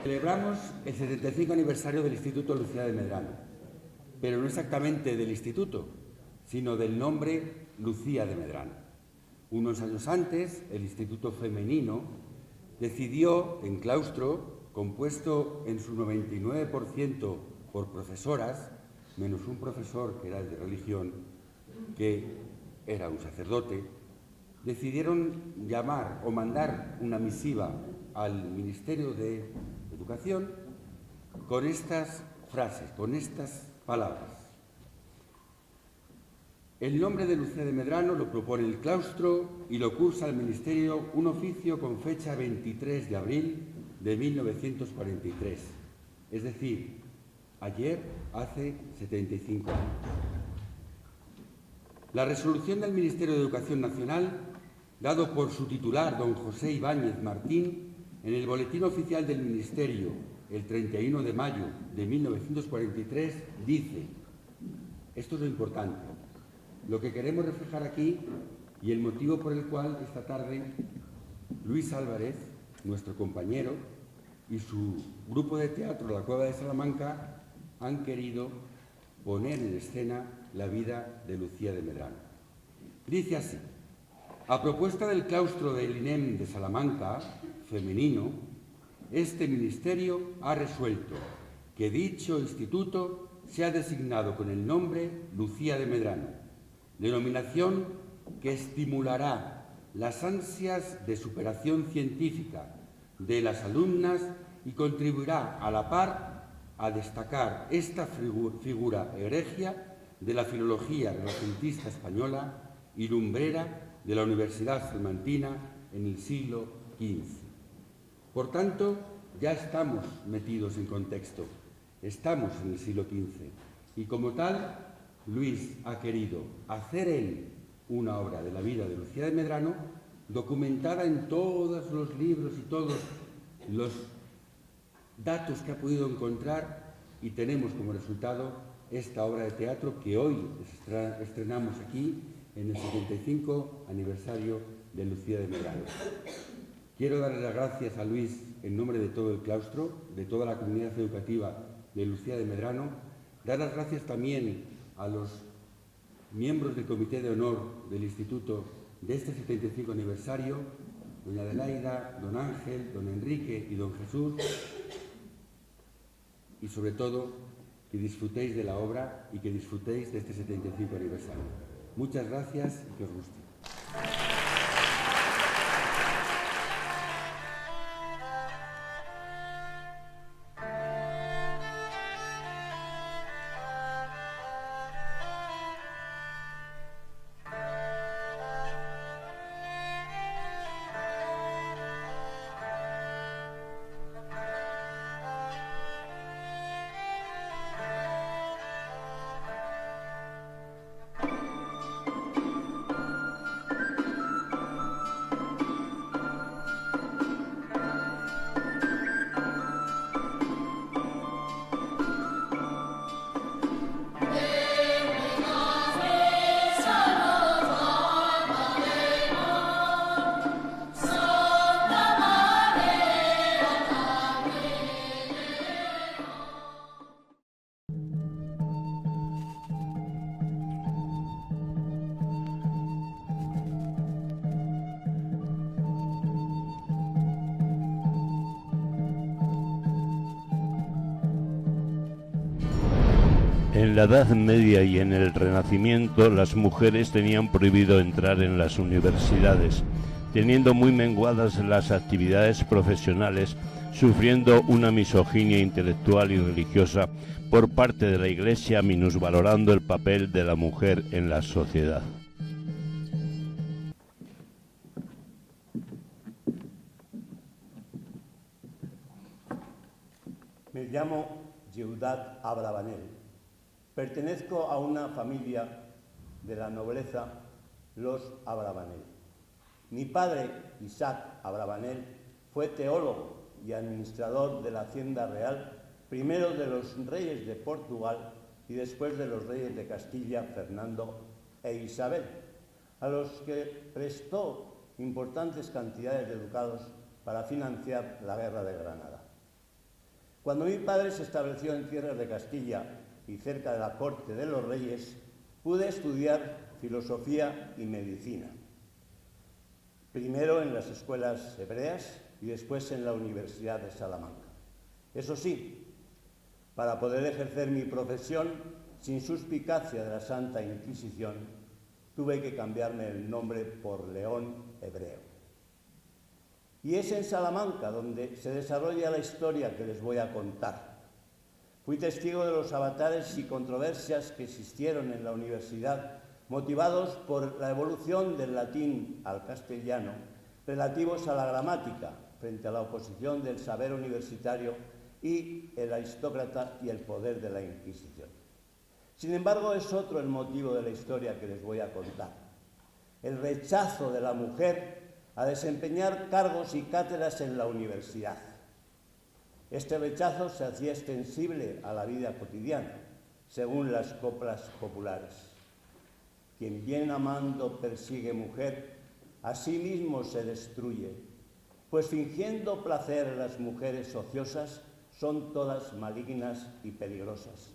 Celebramos el 75 aniversario del Instituto Lucía de Medrano, pero no exactamente del instituto, sino del nombre Lucía de Medrano. Unos años antes, el Instituto Femenino decidió, en claustro, compuesto en su 99% por profesoras, menos un profesor que era el de religión, que era un sacerdote, decidieron llamar o mandar una misiva al Ministerio de Educación con estas frases, con estas palabras. El nombre de Lucía de Medrano lo propone el claustro y lo cursa el Ministerio un oficio con fecha 23 de abril de 1943, es decir, ayer hace 75 años. La resolución del Ministerio de Educación Nacional, dado por su titular, don José Ibáñez Martín, en el Boletín Oficial del Ministerio, el 31 de mayo de 1943, dice, esto es lo importante, lo que queremos reflejar aquí y el motivo por el cual esta tarde Luis Álvarez, nuestro compañero, y su grupo de teatro La Cueva de Salamanca han querido poner en escena la vida de Lucía de Medrano. Dice así, a propuesta del claustro del INEM de Salamanca, femenino, este ministerio ha resuelto que dicho instituto sea designado con el nombre Lucía de Medrano, denominación que estimulará las ansias de superación científica de las alumnas y contribuirá a la par a destacar esta figura egregia de la filología renacentista española y lumbrera de la Universidad Salmantina en el siglo XV. Por tanto, ya estamos metidos en contexto, estamos en el siglo XV y como tal, Luis ha querido hacer él una obra de la vida de Lucía de Medrano documentada en todos los libros y todos los datos que ha podido encontrar y tenemos como resultado esta obra de teatro que hoy estrenamos aquí en el 75 aniversario de Lucía de Medrano. Quiero darle las gracias a Luis en nombre de todo el claustro, de toda la comunidad educativa de Lucía de Medrano, dar las gracias también a los miembros del Comité de Honor del Instituto de este 75 aniversario, doña Adelaida, don Ángel, don Enrique y don Jesús, y sobre todo que disfrutéis de la obra y que disfrutéis de este 75 aniversario. Muchas gracias y que os guste. En la Edad Media y en el Renacimiento, las mujeres tenían prohibido entrar en las universidades, teniendo muy menguadas las actividades profesionales, sufriendo una misoginia intelectual y religiosa por parte de la Iglesia, minusvalorando el papel de la mujer en la sociedad. Me llamo Yeudat Abravanel. Pertenezco a una familia de la nobleza, los Abravanel. Mi padre, Isaac Abravanel, fue teólogo y administrador de la Hacienda Real, primero de los reyes de Portugal y después de los reyes de Castilla, Fernando e Isabel, a los que prestó importantes cantidades de ducados para financiar la Guerra de Granada. Cuando mi padre se estableció en tierras de Castilla y cerca de la corte de los reyes, pude estudiar filosofía y medicina. Primero en las escuelas hebreas y después en la Universidad de Salamanca. Eso sí, para poder ejercer mi profesión sin suspicacia de la Santa Inquisición, tuve que cambiarme el nombre por León Hebreo. Y es en Salamanca donde se desarrolla la historia que les voy a contar. Fui testigo de los avatares y controversias que existieron en la universidad, motivados por la evolución del latín al castellano, relativos a la gramática, frente a la oposición del saber universitario y el aristócrata y el poder de la Inquisición. Sin embargo, es otro el motivo de la historia que les voy a contar: el rechazo de la mujer a desempeñar cargos y cátedras en la universidad. Este rechazo se hacía extensible a la vida cotidiana, según las coplas populares. Quien bien amando persigue mujer, a sí mismo se destruye, pues fingiendo placer las mujeres ociosas son todas malignas y peligrosas.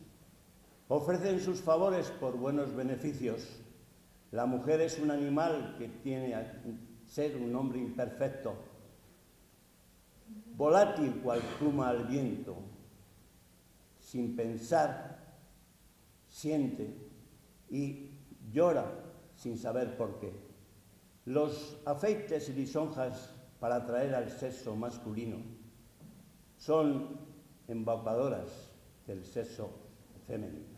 Ofrecen sus favores por buenos beneficios. La mujer es un animal que tiene a ser un hombre imperfecto, volátil cual pluma al viento, sin pensar, siente y llora sin saber por qué. Los afeites y lisonjas para atraer al sexo masculino son embaucadoras del sexo femenino.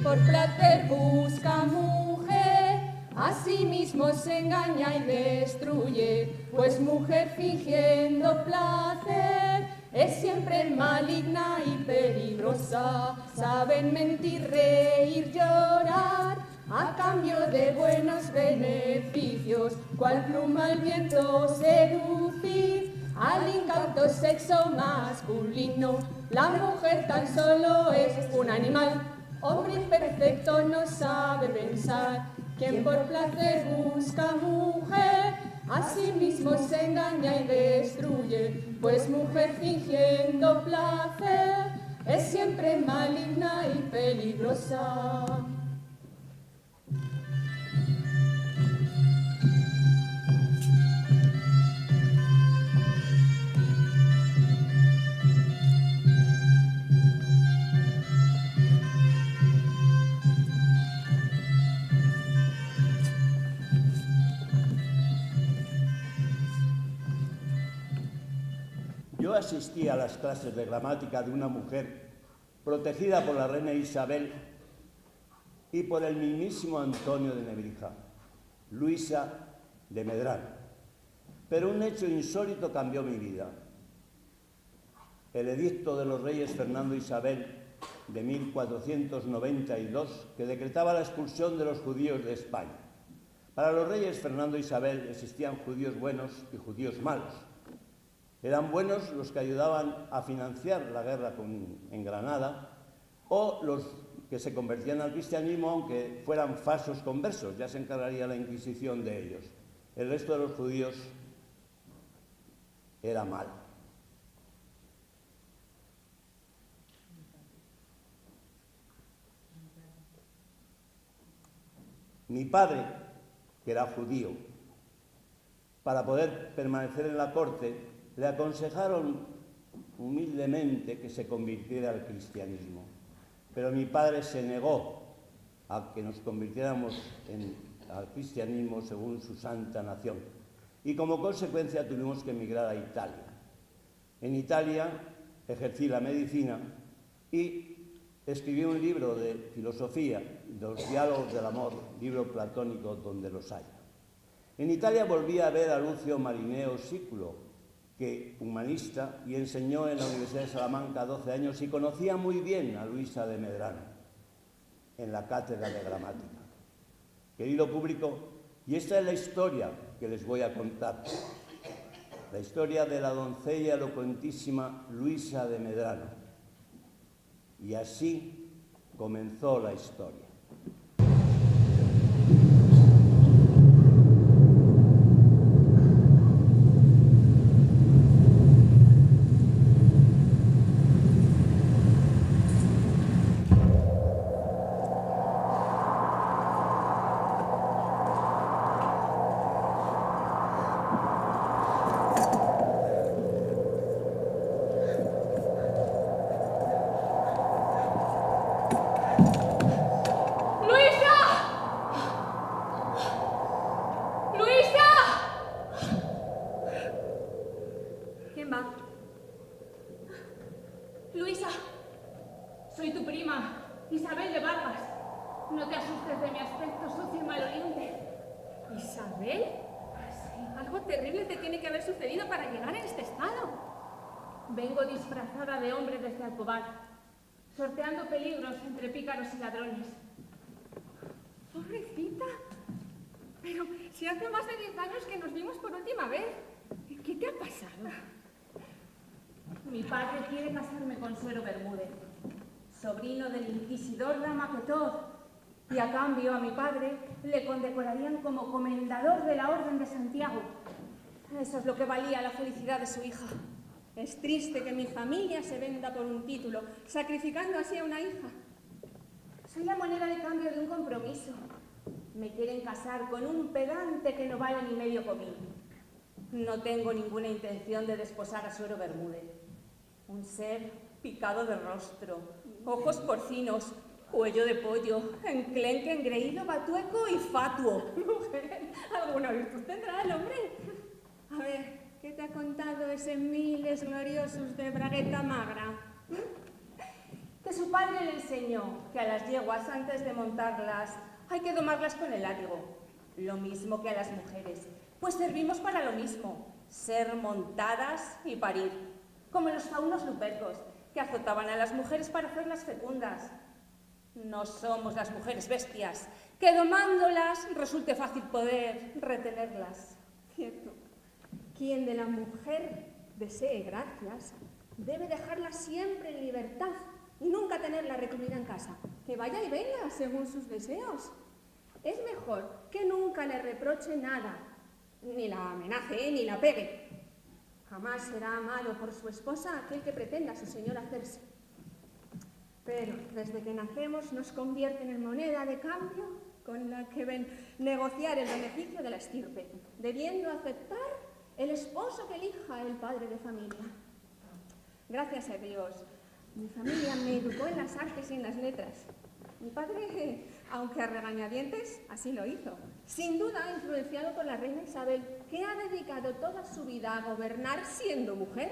Por placer busca mujer, a sí mismo se engaña y destruye, pues mujer fingiendo placer es siempre maligna y peligrosa. Saben mentir, reír, llorar, a cambio de buenos beneficios, cual pluma al viento seducir al incauto sexo masculino. La mujer tan solo es un animal, hombre imperfecto, no sabe pensar. Quien por placer busca mujer, a sí mismo se engaña y destruye, pues mujer fingiendo placer es siempre maligna y peligrosa. Yo asistí a las clases de gramática de una mujer protegida por la reina Isabel y por el mismísimo Antonio de Nebrija, Luisa de Medrano. Pero un hecho insólito cambió mi vida. El edicto de los reyes Fernando e Isabel de 1492, que decretaba la expulsión de los judíos de España. Para los reyes Fernando e Isabel existían judíos buenos y judíos malos. Eran buenos los que ayudaban a financiar la guerra en Granada, o los que se convertían al cristianismo aunque fueran falsos conversos. Ya se encargaría la Inquisición de ellos. El resto de los judíos era malo. Mi padre, que era judío, para poder permanecer en la corte, le aconsejaron humildemente que se convirtiera al cristianismo. Pero mi padre se negó a que nos convirtiéramos al cristianismo según su santa nación. Y como consecuencia tuvimos que emigrar a Italia. En Italia ejercí la medicina y escribí un libro de filosofía, Los diálogos del amor, libro platónico donde los haya. En Italia volví a ver a Lucio Marineo Sículo, que humanista, y enseñó en la Universidad de Salamanca 12 años y conocía muy bien a Luisa de Medrano. en la cátedra de gramática. Querido público, y esta es la historia que les voy a contar. La historia de la doncella elocuentísima Luisa de Medrano. Y así comenzó la historia. Luisa, soy tu prima, Isabel de Vargas. No te asustes de mi aspecto sucio y maloliente. ¿Isabel? Sí, algo terrible te tiene que haber sucedido para llegar en este estado. Vengo disfrazada de hombre desde Alcobar, sorteando peligros entre pícaros y ladrones. Pobrecita. Pero si hace más de 10 años que nos vimos por última vez. ¿Qué te ha pasado? Mi padre quiere casarme con Suero Bermúdez, sobrino del inquisidor Damaquetor, y a cambio a mi padre le condecorarían como comendador de la Orden de Santiago. Eso es lo que valía la felicidad de su hija. Es triste que mi familia se venda por un título, sacrificando así a una hija. Soy la moneda de cambio de un compromiso. Me quieren casar con un pedante que no vale ni medio comín. No tengo ninguna intención de desposar a Suero Bermúdez. Un ser picado de rostro, ojos porcinos, cuello de pollo, enclenque, engreído, batueco y fatuo. Mujer, alguna virtud tendrá el hombre. A ver, ¿qué te ha contado ese Miles Gloriosus de Bragueta Magra? Que su padre le enseñó que a las yeguas, antes de montarlas, hay que domarlas con el látigo. Lo mismo que a las mujeres, pues servimos para lo mismo, ser montadas y parir, como los faunos lupercos, que azotaban a las mujeres para hacerlas fecundas. No somos las mujeres bestias, que domándolas resulte fácil poder retenerlas. Cierto. Quien de la mujer desee gracias, debe dejarla siempre en libertad y nunca tenerla recluida en casa, que vaya y venga según sus deseos. Es mejor que nunca le reproche nada, ni la amenace ni la pegue. Jamás será amado por su esposa aquel que pretenda a su señor hacerse. Pero desde que nacemos nos convierten en moneda de cambio con la que negociar el beneficio de la estirpe, debiendo aceptar el esposo que elija el padre de familia. Gracias a Dios, mi familia me educó en las artes y en las letras. Mi padre, aunque a regañadientes, así lo hizo. Sin duda influenciado por la reina Isabel, que ha dedicado toda su vida a gobernar siendo mujer.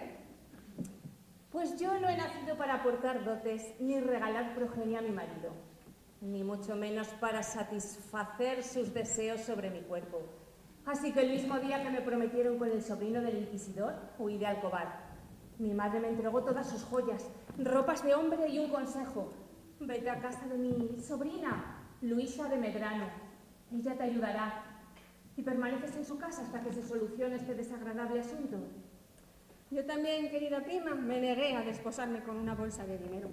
Pues yo no he nacido para aportar dotes ni regalar progenie a mi marido, ni mucho menos para satisfacer sus deseos sobre mi cuerpo. Así que el mismo día que me prometieron con el sobrino del inquisidor, huí de Alcobar. Mi madre me entregó todas sus joyas, ropas de hombre y un consejo. Vete a casa de mi sobrina, Luisa de Medrano. Ella te ayudará. Y permaneces en su casa hasta que se solucione este desagradable asunto. Yo también, querida prima, me negué a desposarme con una bolsa de dinero.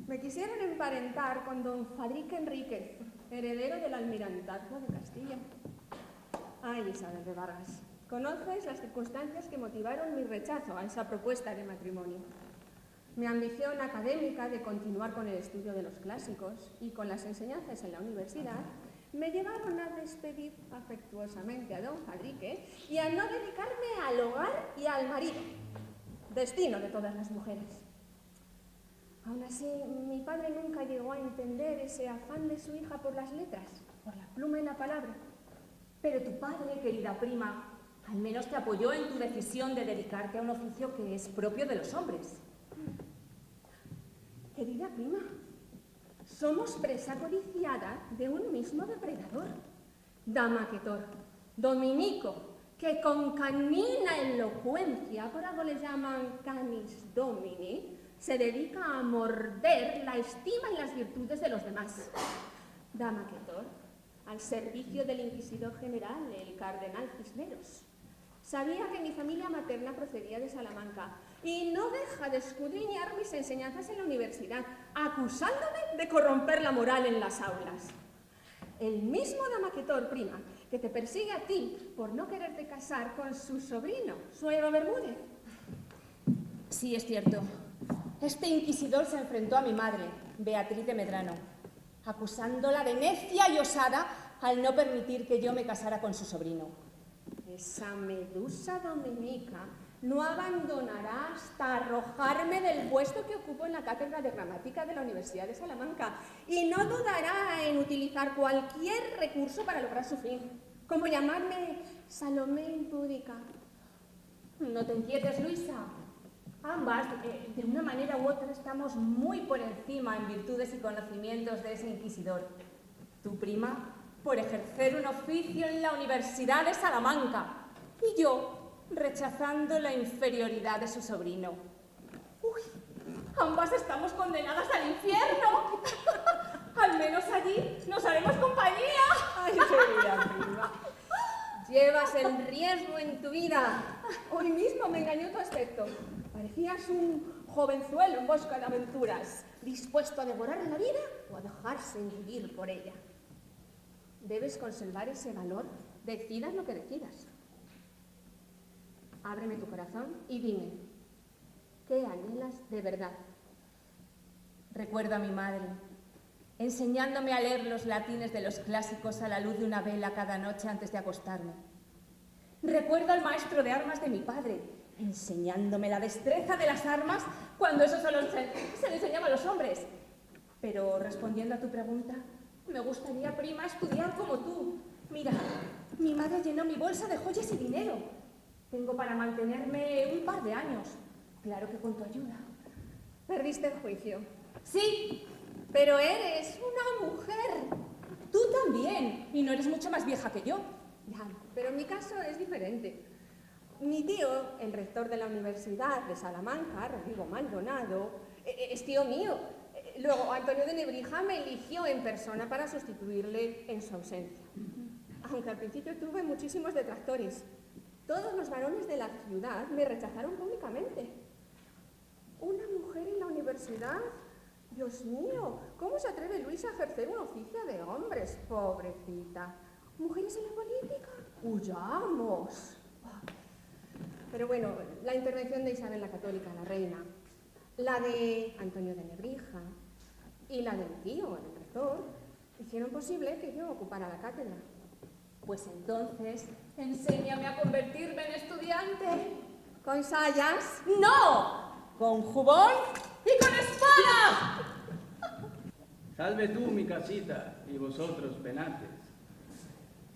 Me quisieron emparentar con don Fadrique Enríquez, heredero del almirantazgo de Castilla. Ay, Isabel de Vargas, conoces las circunstancias que motivaron mi rechazo a esa propuesta de matrimonio. Mi ambición académica de continuar con el estudio de los clásicos y con las enseñanzas en la universidad me llevaron a despedir afectuosamente a don Fadrique y a no dedicarme al hogar y al marido, destino de todas las mujeres. Aún así, mi padre nunca llegó a entender ese afán de su hija por las letras, por la pluma y la palabra. Pero tu padre, querida prima, al menos te apoyó en tu decisión de dedicarte a un oficio que es propio de los hombres. Querida prima, somos presa codiciada de un mismo depredador, Damaquetor, dominico, que con canina elocuencia, por algo le llaman canis domini, se dedica a morder la estima y las virtudes de los demás. Dama Quetor, al servicio del inquisidor general, el cardenal Cisneros. Sabía que mi familia materna procedía de Salamanca y no deja de escudriñar mis enseñanzas en la universidad, acusándome de corromper la moral en las aulas. El mismo Dama Quetor, prima, que te persigue a ti por no quererte casar con su sobrino, Suero Bermúdez. Sí, es cierto. Este inquisidor se enfrentó a mi madre, Beatriz de Medrano, acusándola de necia y osada al no permitir que yo me casara con su sobrino. Esa medusa dominica no abandonará hasta arrojarme del puesto que ocupo en la cátedra de gramática de la Universidad de Salamanca y no dudará en utilizar cualquier recurso para lograr su fin, como llamarme Salomé impúdica. No te inquietes, Luisa. Ambas, de una manera u otra, estamos muy por encima en virtudes y conocimientos de ese inquisidor. Tu prima, por ejercer un oficio en la Universidad de Salamanca, y yo, rechazando la inferioridad de su sobrino. ¡Uy! Ambas estamos condenadas al infierno. Al menos allí nos haremos compañía. ¡Ay, querida prima! Llevas el riesgo en tu vida. Hoy mismo me engañó tu aspecto. Parecías un jovenzuelo en busca de aventuras, dispuesto a devorar la vida o a dejarse engullir por ella. Debes conservar ese valor, decidas lo que decidas. Ábreme tu corazón y dime, ¿qué anhelas de verdad? Recuerdo a mi madre, enseñándome a leer los latines de los clásicos a la luz de una vela cada noche antes de acostarme. Recuerdo al maestro de armas de mi padre, enseñándome la destreza de las armas cuando eso solo se le enseñaba a los hombres. Pero respondiendo a tu pregunta, me gustaría, prima, estudiar como tú. Mira, mi madre llenó mi bolsa de joyas y dinero. Tengo para mantenerme un par de años. Claro que con tu ayuda. Perdiste el juicio. Sí, pero eres una mujer. Tú también. Y no eres mucho más vieja que yo. Ya, pero mi caso es diferente. Mi tío, el rector de la Universidad de Salamanca, Rodrigo Maldonado, es tío mío. Luego, Antonio de Nebrija me eligió en persona para sustituirle en su ausencia. Aunque al principio tuve muchísimos detractores. Todos los varones de la ciudad me rechazaron públicamente. ¿Una mujer en la universidad? Dios mío, ¿cómo se atreve Luisa a ejercer un oficio de hombres, pobrecita? ¿Mujeres en la política? ¡Huyamos! Pero bueno, la intervención de Isabel la Católica, la reina, la de Antonio de Nebrija y la del tío, el rector, hicieron posible que yo ocupara la cátedra. Pues entonces, enséñame a convertirme en estudiante. ¿Con sayas? ¡No! ¡Con jubón y con espada! Salve tú, mi casita, y vosotros, penates.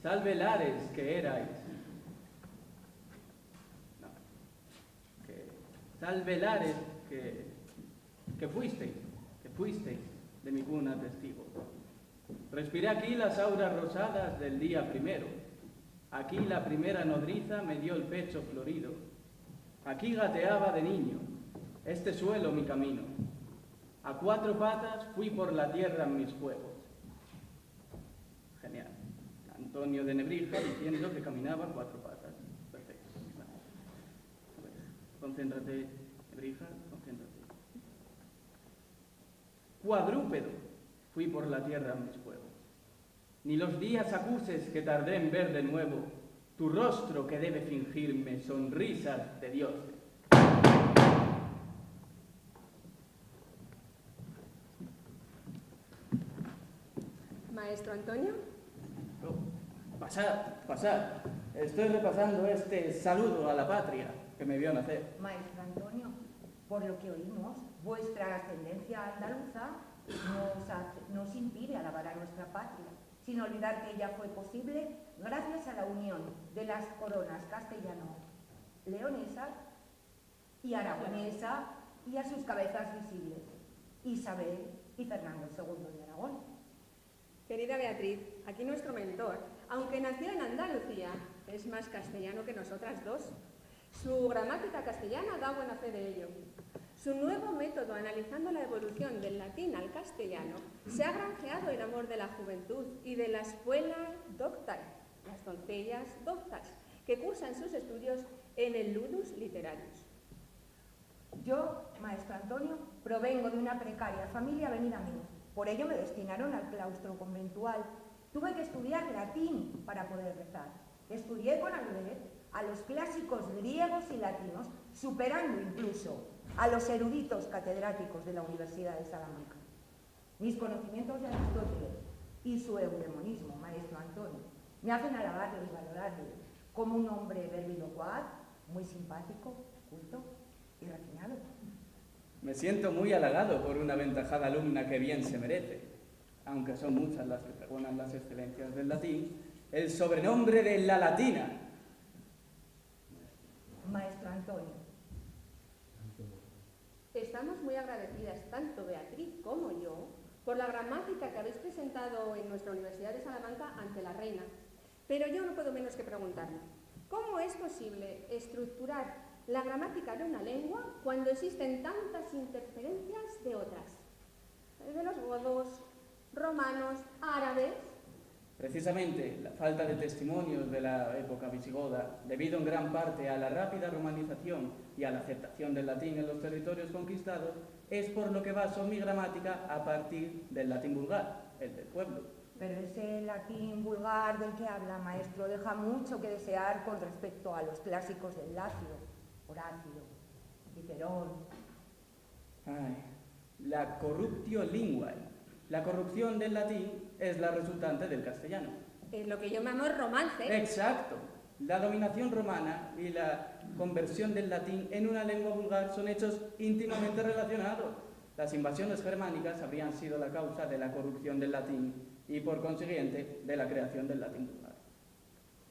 Salve Lares, que erais. No. Salve Lares, que fuisteis de mi cuna testigo. Respiré aquí las auras rosadas del día primero. Aquí la primera nodriza me dio el pecho florido. Aquí gateaba de niño, este suelo mi camino. A cuatro patas fui por la tierra en mis juegos. Genial. Antonio de Nebrija diciendo que caminaba a cuatro patas. Perfecto. Vale. A ver, concéntrate, Nebrija, concéntrate. Cuadrúpedo. Fui por la tierra a mis juegos. Ni los días acuses que tardé en ver de nuevo tu rostro que debe fingirme sonrisas de dioses. Maestro Antonio. Oh, pasad. Estoy repasando este saludo a la patria que me vio nacer. Maestro Antonio, por lo que oímos, vuestra ascendencia andaluza nos impide alabar a nuestra patria, sin olvidar que ella fue posible gracias a la unión de las coronas castellano-leonesa y aragonesa y a sus cabezas visibles, Isabel y Fernando II de Aragón. Querida Beatriz, aquí nuestro mentor, aunque nació en Andalucía, es más castellano que nosotras dos. Su gramática castellana da buena fe de ello. Su nuevo método, analizando la evolución del latín al castellano, se ha granjeado en amor de la juventud y de la escuela doctae, las doncellas doctas, que cursan sus estudios en el Ludus Literarius. Yo, maestro Antonio, provengo de una precaria familia venida a mí. Por ello me destinaron al claustro conventual. Tuve que estudiar latín para poder rezar. Estudié con Albert a los clásicos griegos y latinos, superando incluso a los eruditos catedráticos de la Universidad de Salamanca. Mis conocimientos de Aristóteles y su eudemonismo, maestro Antonio, me hacen alabarle y valorarle como un hombre verbilocuaz, muy simpático, culto y refinado. Me siento muy halagado por una aventajada alumna que bien se merece, aunque son muchas las que pregonan las excelencias del latín, el sobrenombre de la latina. Maestro Antonio. Estamos muy agradecidas, tanto Beatriz como yo, por la gramática que habéis presentado en nuestra Universidad de Salamanca ante la reina. Pero yo no puedo menos que preguntarme, ¿cómo es posible estructurar la gramática de una lengua cuando existen tantas interferencias de otras? De los godos, romanos, árabes. Precisamente, la falta de testimonios de la época visigoda, debido en gran parte a la rápida romanización y a la aceptación del latín en los territorios conquistados, es por lo que baso mi gramática a partir del latín vulgar, el del pueblo. Pero ese latín vulgar del que habla, maestro, deja mucho que desear con respecto a los clásicos del Lacio, Horacio, Cicerón. Ay, la corruptio linguae. La corrupción del latín es la resultante del castellano. Es lo que yo llamo romance. Exacto. La dominación romana y la conversión del latín en una lengua vulgar son hechos íntimamente relacionados. Las invasiones germánicas habrían sido la causa de la corrupción del latín y, por consiguiente, de la creación del latín vulgar.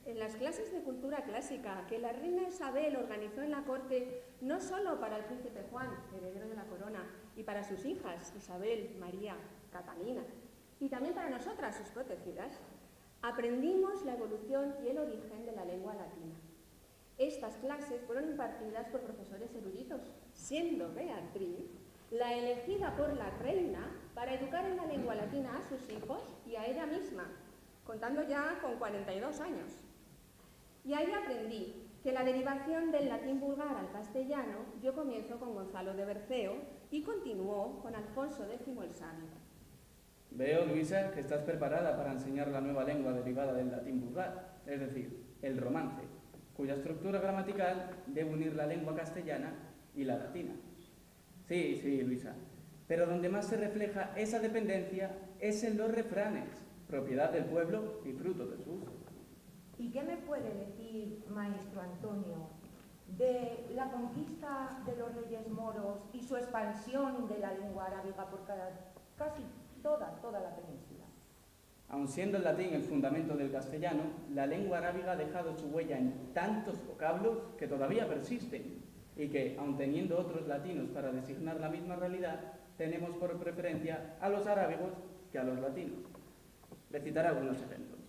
En las clases de cultura clásica que la reina Isabel organizó en la corte, no solo para el príncipe Juan, heredero de la corona, y para sus hijas, Isabel, María, Catalina, y también para nosotras, sus protegidas, aprendimos la evolución y el origen de la lengua latina. Estas clases fueron impartidas por profesores eruditos, siendo Beatriz la elegida por la reina para educar en la lengua latina a sus hijos y a ella misma, contando ya con 42 años. Y ahí aprendí que la derivación del latín vulgar al castellano dio comienzo con Gonzalo de Berceo y continuó con Alfonso X el Sabio. Veo, Luisa, que estás preparada para enseñar la nueva lengua derivada del latín vulgar, es decir, el romance, cuya estructura gramatical debe unir la lengua castellana y la latina. Sí, Luisa, pero donde más se refleja esa dependencia es en los refranes, propiedad del pueblo y fruto de su uso. ¿Y qué me puede decir, maestro Antonio, de la conquista de los reyes moros y su expansión de la lengua arábiga por casi toda la península? Aun siendo el latín el fundamento del castellano, la lengua arábiga ha dejado su huella en tantos vocablos que todavía persisten y que, aun teniendo otros latinos para designar la misma realidad, tenemos por preferencia a los arábigos que a los latinos. Le citaré algunos ejemplos.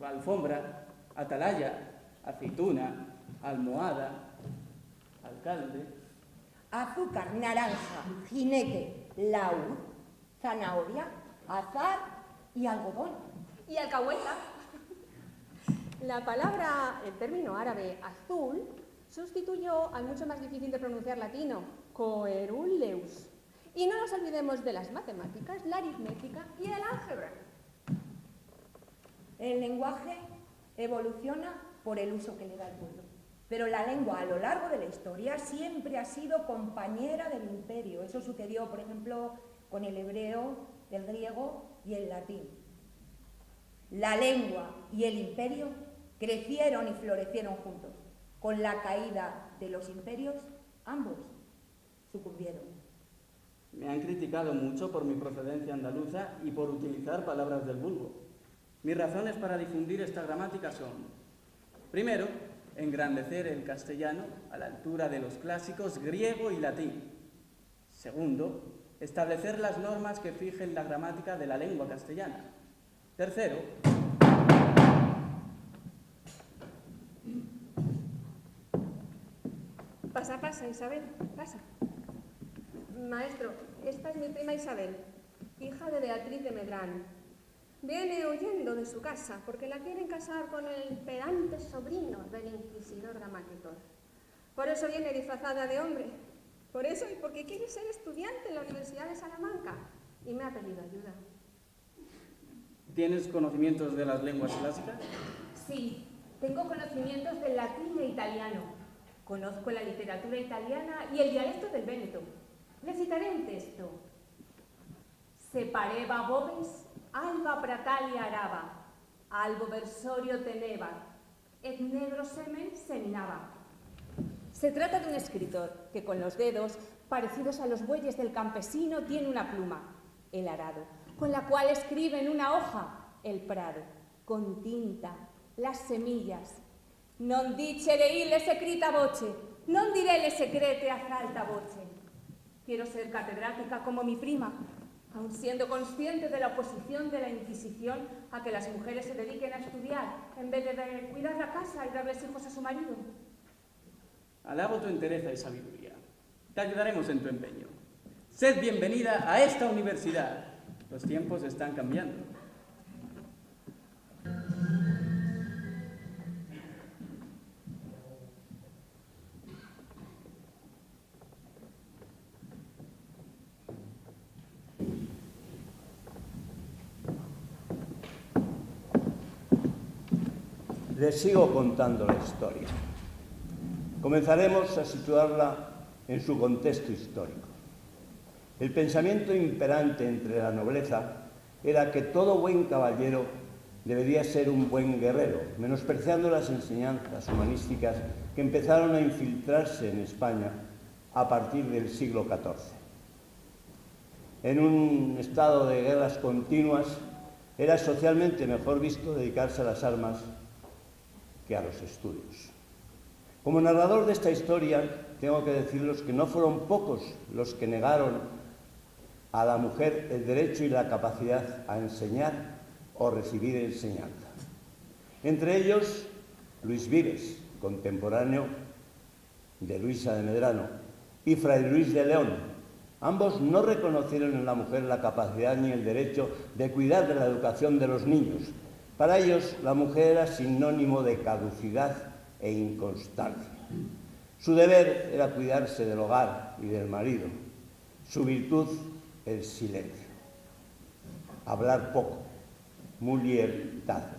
Alfombra, atalaya, aceituna, almohada, alcalde. Azúcar, naranja, jinete, laúd, zanahoria, azar y algodón. Y alcahueta. La palabra, el término árabe azul, sustituyó al mucho más difícil de pronunciar latino, coeruleus. Y no nos olvidemos de las matemáticas, la aritmética y el álgebra. El lenguaje evoluciona por el uso que le da el pueblo, pero la lengua a lo largo de la historia siempre ha sido compañera del imperio. Eso sucedió, por ejemplo, con el hebreo, el griego y el latín. La lengua y el imperio crecieron y florecieron juntos. Con la caída de los imperios, ambos sucumbieron. Me han criticado mucho por mi procedencia andaluza y por utilizar palabras del vulgo. Mis razones para difundir esta gramática son: primero, engrandecer el castellano a la altura de los clásicos griego y latín. Segundo, establecer las normas que fijen la gramática de la lengua castellana. Tercero, Pasa, Isabel, pasa. Maestro, esta es mi prima Isabel, hija de Beatriz de Medrano. Viene huyendo de su casa porque la quieren casar con el pedante sobrino del inquisidor Damatitor. Por eso viene disfrazada de hombre. Por eso y porque quiere ser estudiante en la Universidad de Salamanca. Y me ha pedido ayuda. ¿Tienes conocimientos de las lenguas clásicas? Sí, tengo conocimientos del latín e italiano. Conozco la literatura italiana y el dialecto del Véneto. Le citaré un texto. Se pareva vobis, alba pratalia araba, albo versorio teneva, et negro semen seminaba. Se trata de un escritor que con los dedos, parecidos a los bueyes del campesino, tiene una pluma, el arado, con la cual escribe en una hoja, el prado, con tinta, las semillas. Non dicere illes secreta voce, non diré le secrete a alta voce. Quiero ser catedrática como mi prima, aun siendo consciente de la oposición de la Inquisición a que las mujeres se dediquen a estudiar en vez de cuidar la casa y darles hijos a su marido. Alabo tu entereza y sabiduría. Te ayudaremos en tu empeño. Sed bienvenida a esta universidad. Los tiempos están cambiando. Les sigo contando la historia. Comenzaremos a situarla en su contexto histórico. El pensamiento imperante entre la nobleza era que todo buen caballero debería ser un buen guerrero, menospreciando las enseñanzas humanísticas que empezaron a infiltrarse en España a partir del siglo XIV. En un estado de guerras continuas, era socialmente mejor visto dedicarse a las armas que a los estudios. Como narrador de esta historia, tengo que decirles que no fueron pocos los que negaron a la mujer el derecho y la capacidad a enseñar o recibir enseñanza. Entre ellos, Luis Vives, contemporáneo de Luisa de Medrano, y Fray Luis de León. Ambos no reconocieron en la mujer la capacidad ni el derecho de cuidar de la educación de los niños. Para ellos, la mujer era sinónimo de caducidad e inconstancia. Su deber era cuidarse del hogar y del marido. Su virtud, el silencio. Hablar poco. Mulier tacere.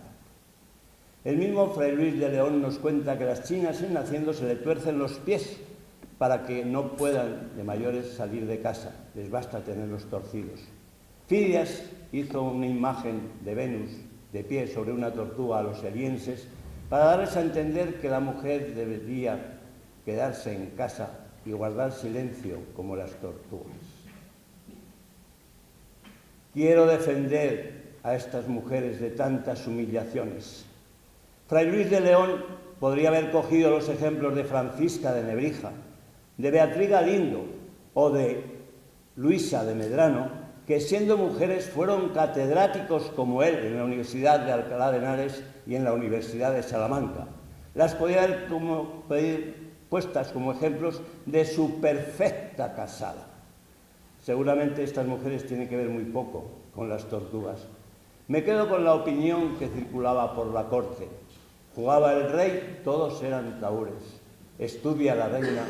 El mismo Fray Luis de León nos cuenta que las chinas en naciendo se le tuercen los pies para que no puedan de mayores salir de casa. Les basta tenerlos torcidos. Fidias hizo una imagen de Venus de pie sobre una tortuga a los elienses para darles a entender que la mujer debería quedarse en casa y guardar silencio como las tortugas. Quiero defender a estas mujeres de tantas humillaciones. Fray Luis de León podría haber cogido los ejemplos de Francisca de Nebrija, de Beatriz Galindo o de Luisa de Medrano, que siendo mujeres fueron catedráticos como él en la Universidad de Alcalá de Henares y en la Universidad de Salamanca. Las podía haber puestas como ejemplos de su perfecta casada. Seguramente estas mujeres tienen que ver muy poco con las tortugas. Me quedo con la opinión que circulaba por la corte. Jugaba el rey, todos eran tahúres. Estudia la reina,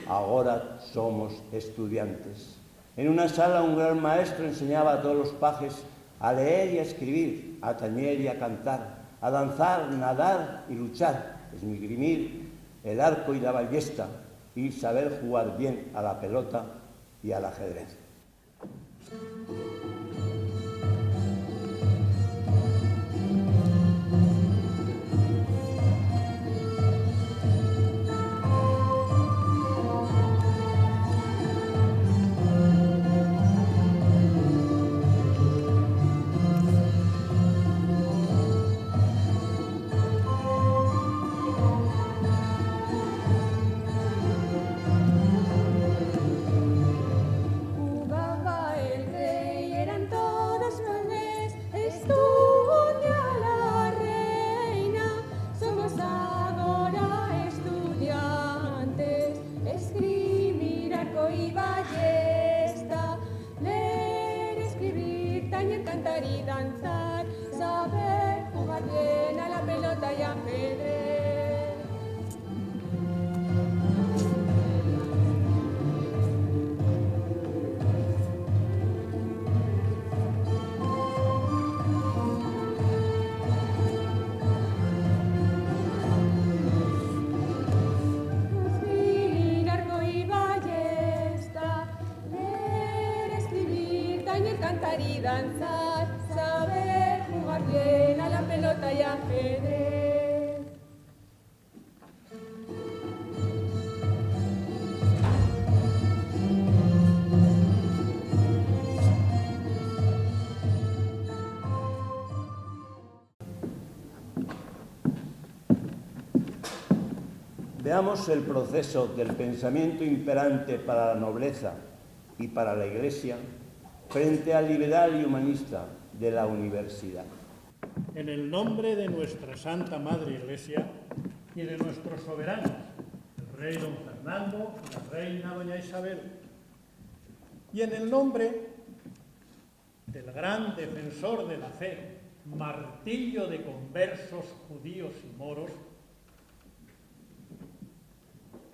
ahora somos estudiantes. En una sala un gran maestro enseñaba a todos los pajes a leer y a escribir, a tañer y a cantar, a danzar, nadar y luchar, esgrimir el arco y la ballesta y saber jugar bien a la pelota y al ajedrez. Jugaba el rey cantar y danzar, saber jugar bien a la pelota y ajedrez. Cantar y danzar, saber jugar bien a la pelota y ajedrez. Veamos el proceso del pensamiento imperante para la nobleza y para la Iglesia frente al liberal y humanista de la universidad. En el nombre de nuestra Santa Madre Iglesia y de nuestros soberanos, el rey don Fernando y la reina doña Isabel, y en el nombre del gran defensor de la fe, martillo de conversos judíos y moros,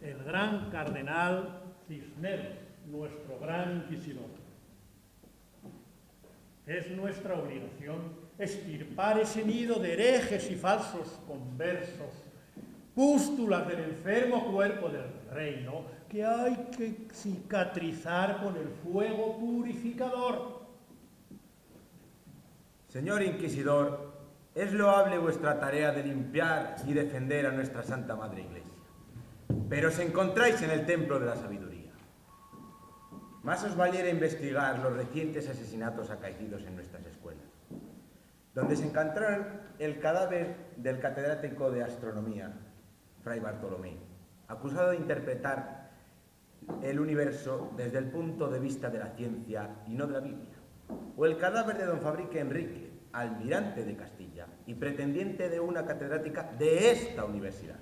el gran cardenal Cisneros, nuestro gran inquisidor. Es nuestra obligación extirpar ese nido de herejes y falsos conversos, pústulas del enfermo cuerpo del reino, que hay que cicatrizar con el fuego purificador. Señor Inquisidor, es loable vuestra tarea de limpiar y defender a nuestra Santa Madre Iglesia, pero os encontráis en el templo de la sabiduría. Más os valiera investigar los recientes asesinatos acaecidos en nuestras escuelas, donde se encontraron el cadáver del catedrático de astronomía, Fray Bartolomé, acusado de interpretar el universo desde el punto de vista de la ciencia y no de la Biblia, o el cadáver de don Fabrique Enrique, almirante de Castilla y pretendiente de una catedrática de esta universidad,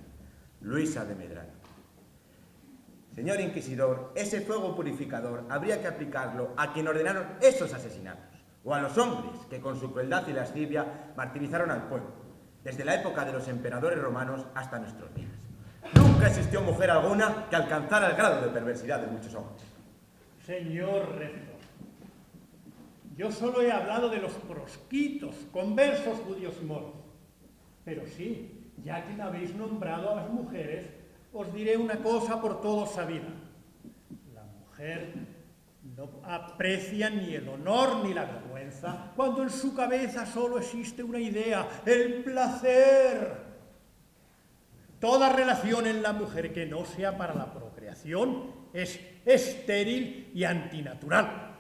Luisa de Medrano. Señor Inquisidor, ese fuego purificador habría que aplicarlo a quien ordenaron esos asesinatos, o a los hombres que con su crueldad y lascivia martirizaron al pueblo, desde la época de los emperadores romanos hasta nuestros días. Nunca existió mujer alguna que alcanzara el grado de perversidad de muchos hombres. Señor rector, yo solo he hablado de los prosquitos, conversos judíos y moros. Pero sí, ya que me habéis nombrado a las mujeres, os diré una cosa por todos sabida. La mujer no aprecia ni el honor ni la vergüenza cuando en su cabeza solo existe una idea, el placer. Toda relación en la mujer que no sea para la procreación es estéril y antinatural.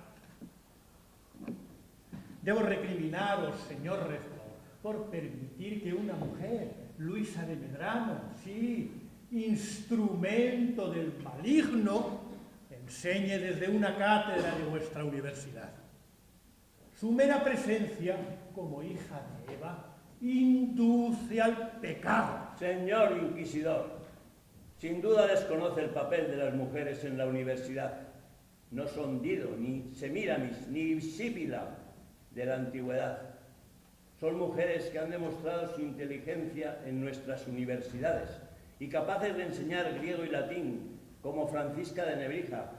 Debo recriminaros, señor rector, por permitir que una mujer, Luisa de Medrano, sí, instrumento del maligno, enseñe desde una cátedra de vuestra universidad. Su mera presencia, como hija de Eva, induce al pecado. Señor Inquisidor, sin duda desconoce el papel de las mujeres en la universidad. No son Dido, ni Semíramis, ni Sípila de la antigüedad. Son mujeres que han demostrado su inteligencia en nuestras universidades y capaces de enseñar griego y latín, como Francisca de Nebrija,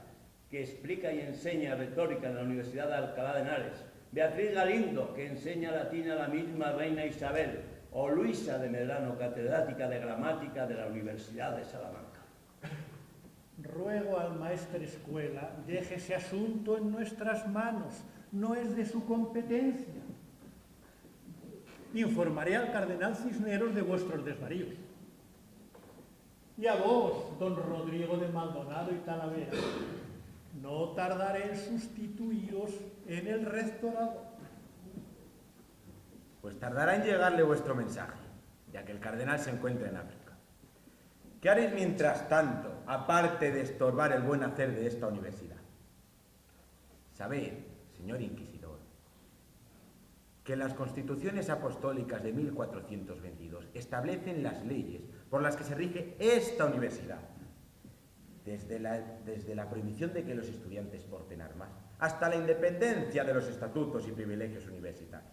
que explica y enseña retórica en la Universidad de Alcalá de Henares, Beatriz Galindo, que enseña latín a la misma reina Isabel, o Luisa de Medrano, catedrática de gramática de la Universidad de Salamanca. Ruego al maestre escuela deje ese asunto en nuestras manos, no es de su competencia. Informaré al cardenal Cisneros de vuestros desvaríos. Y a vos, don Rodrigo de Maldonado y Talavera, no tardaré en sustituiros en el rectorado. Pues tardará en llegarle vuestro mensaje, ya que el cardenal se encuentra en África. ¿Qué haréis mientras tanto, aparte de estorbar el buen hacer de esta universidad? Sabed, señor Inquisidor, que las constituciones apostólicas de 1422 establecen las leyes por las que se rige esta universidad, desde la prohibición de que los estudiantes porten armas hasta la independencia de los estatutos y privilegios universitarios.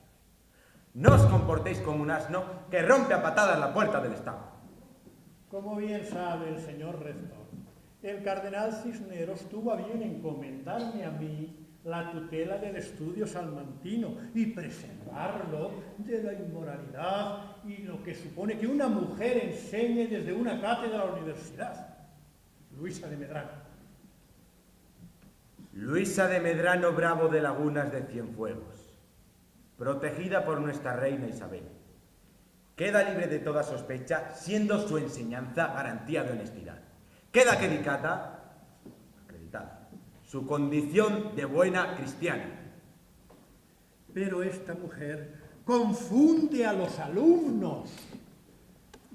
No os comportéis como un asno que rompe a patadas la puerta del Estado. Como bien sabe el señor rector, el cardenal Cisneros tuvo a bien encomendarme a mí la tutela del estudio salmantino y preservarlo de la inmoralidad y lo que supone que una mujer enseñe desde una cátedra a la universidad. Luisa de Medrano. Luisa de Medrano Bravo de Lagunas de Cienfuegos, protegida por nuestra reina Isabel, queda libre de toda sospecha, siendo su enseñanza garantía de honestidad. Queda acreditada su condición de buena cristiana. Pero esta mujer confunde a los alumnos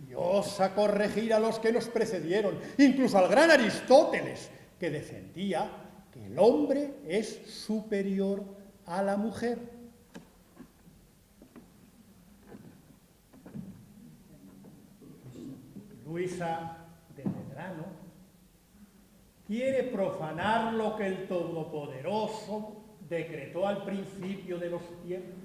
y osa corregir a los que nos precedieron, incluso al gran Aristóteles, que defendía que el hombre es superior a la mujer. Luisa de Medrano quiere profanar lo que el Todopoderoso decretó al principio de los tiempos.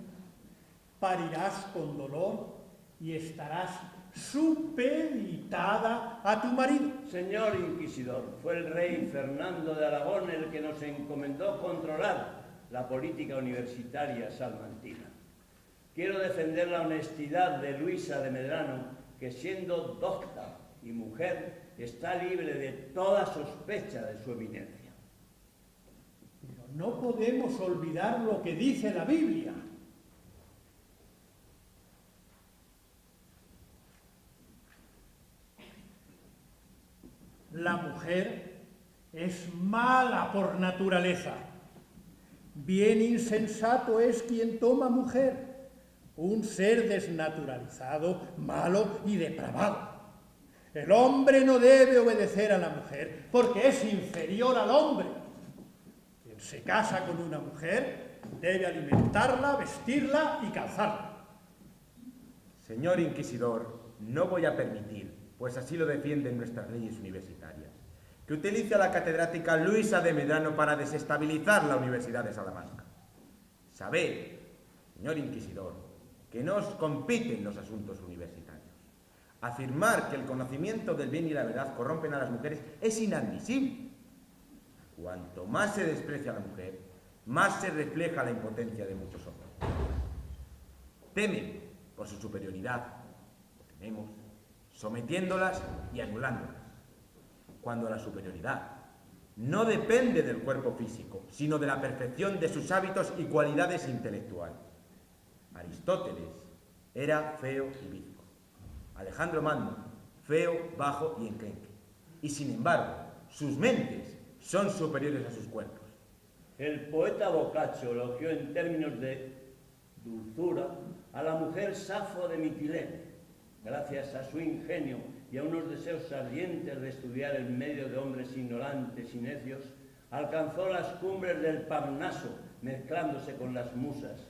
Parirás con dolor y estarás supeditada a tu marido. Señor inquisidor, fue el rey Fernando de Aragón el que nos encomendó controlar la política universitaria salmantina. Quiero defender la honestidad de Luisa de Medrano, que siendo docta y mujer, está libre de toda sospecha de su eminencia. Pero no podemos olvidar lo que dice la Biblia. La mujer es mala por naturaleza. Bien insensato es quien toma mujer, un ser desnaturalizado, malo y depravado. El hombre no debe obedecer a la mujer porque es inferior al hombre. Quien se casa con una mujer debe alimentarla, vestirla y calzarla. Señor inquisidor, no voy a permitir, pues así lo defienden nuestras leyes universitarias, que utilice a la catedrática Luisa de Medrano para desestabilizar la Universidad de Salamanca. Sabed, señor inquisidor, que no os compiten los asuntos universitarios. Afirmar que el conocimiento del bien y la verdad corrompen a las mujeres es inadmisible. Cuanto más se desprecia a la mujer, más se refleja la impotencia de muchos hombres. Temen por su superioridad, lo tememos, sometiéndolas y anulándolas. Cuando la superioridad no depende del cuerpo físico, sino de la perfección de sus hábitos y cualidades intelectuales. Aristóteles era feo y bizco. Alejandro Magno, feo, bajo y enclenque. Y sin embargo, sus mentes son superiores a sus cuerpos. El poeta Boccaccio elogió en términos de dulzura a la mujer Safo de Mitilene. Gracias a su ingenio y a unos deseos ardientes de estudiar en medio de hombres ignorantes y necios, alcanzó las cumbres del Parnaso, mezclándose con las musas.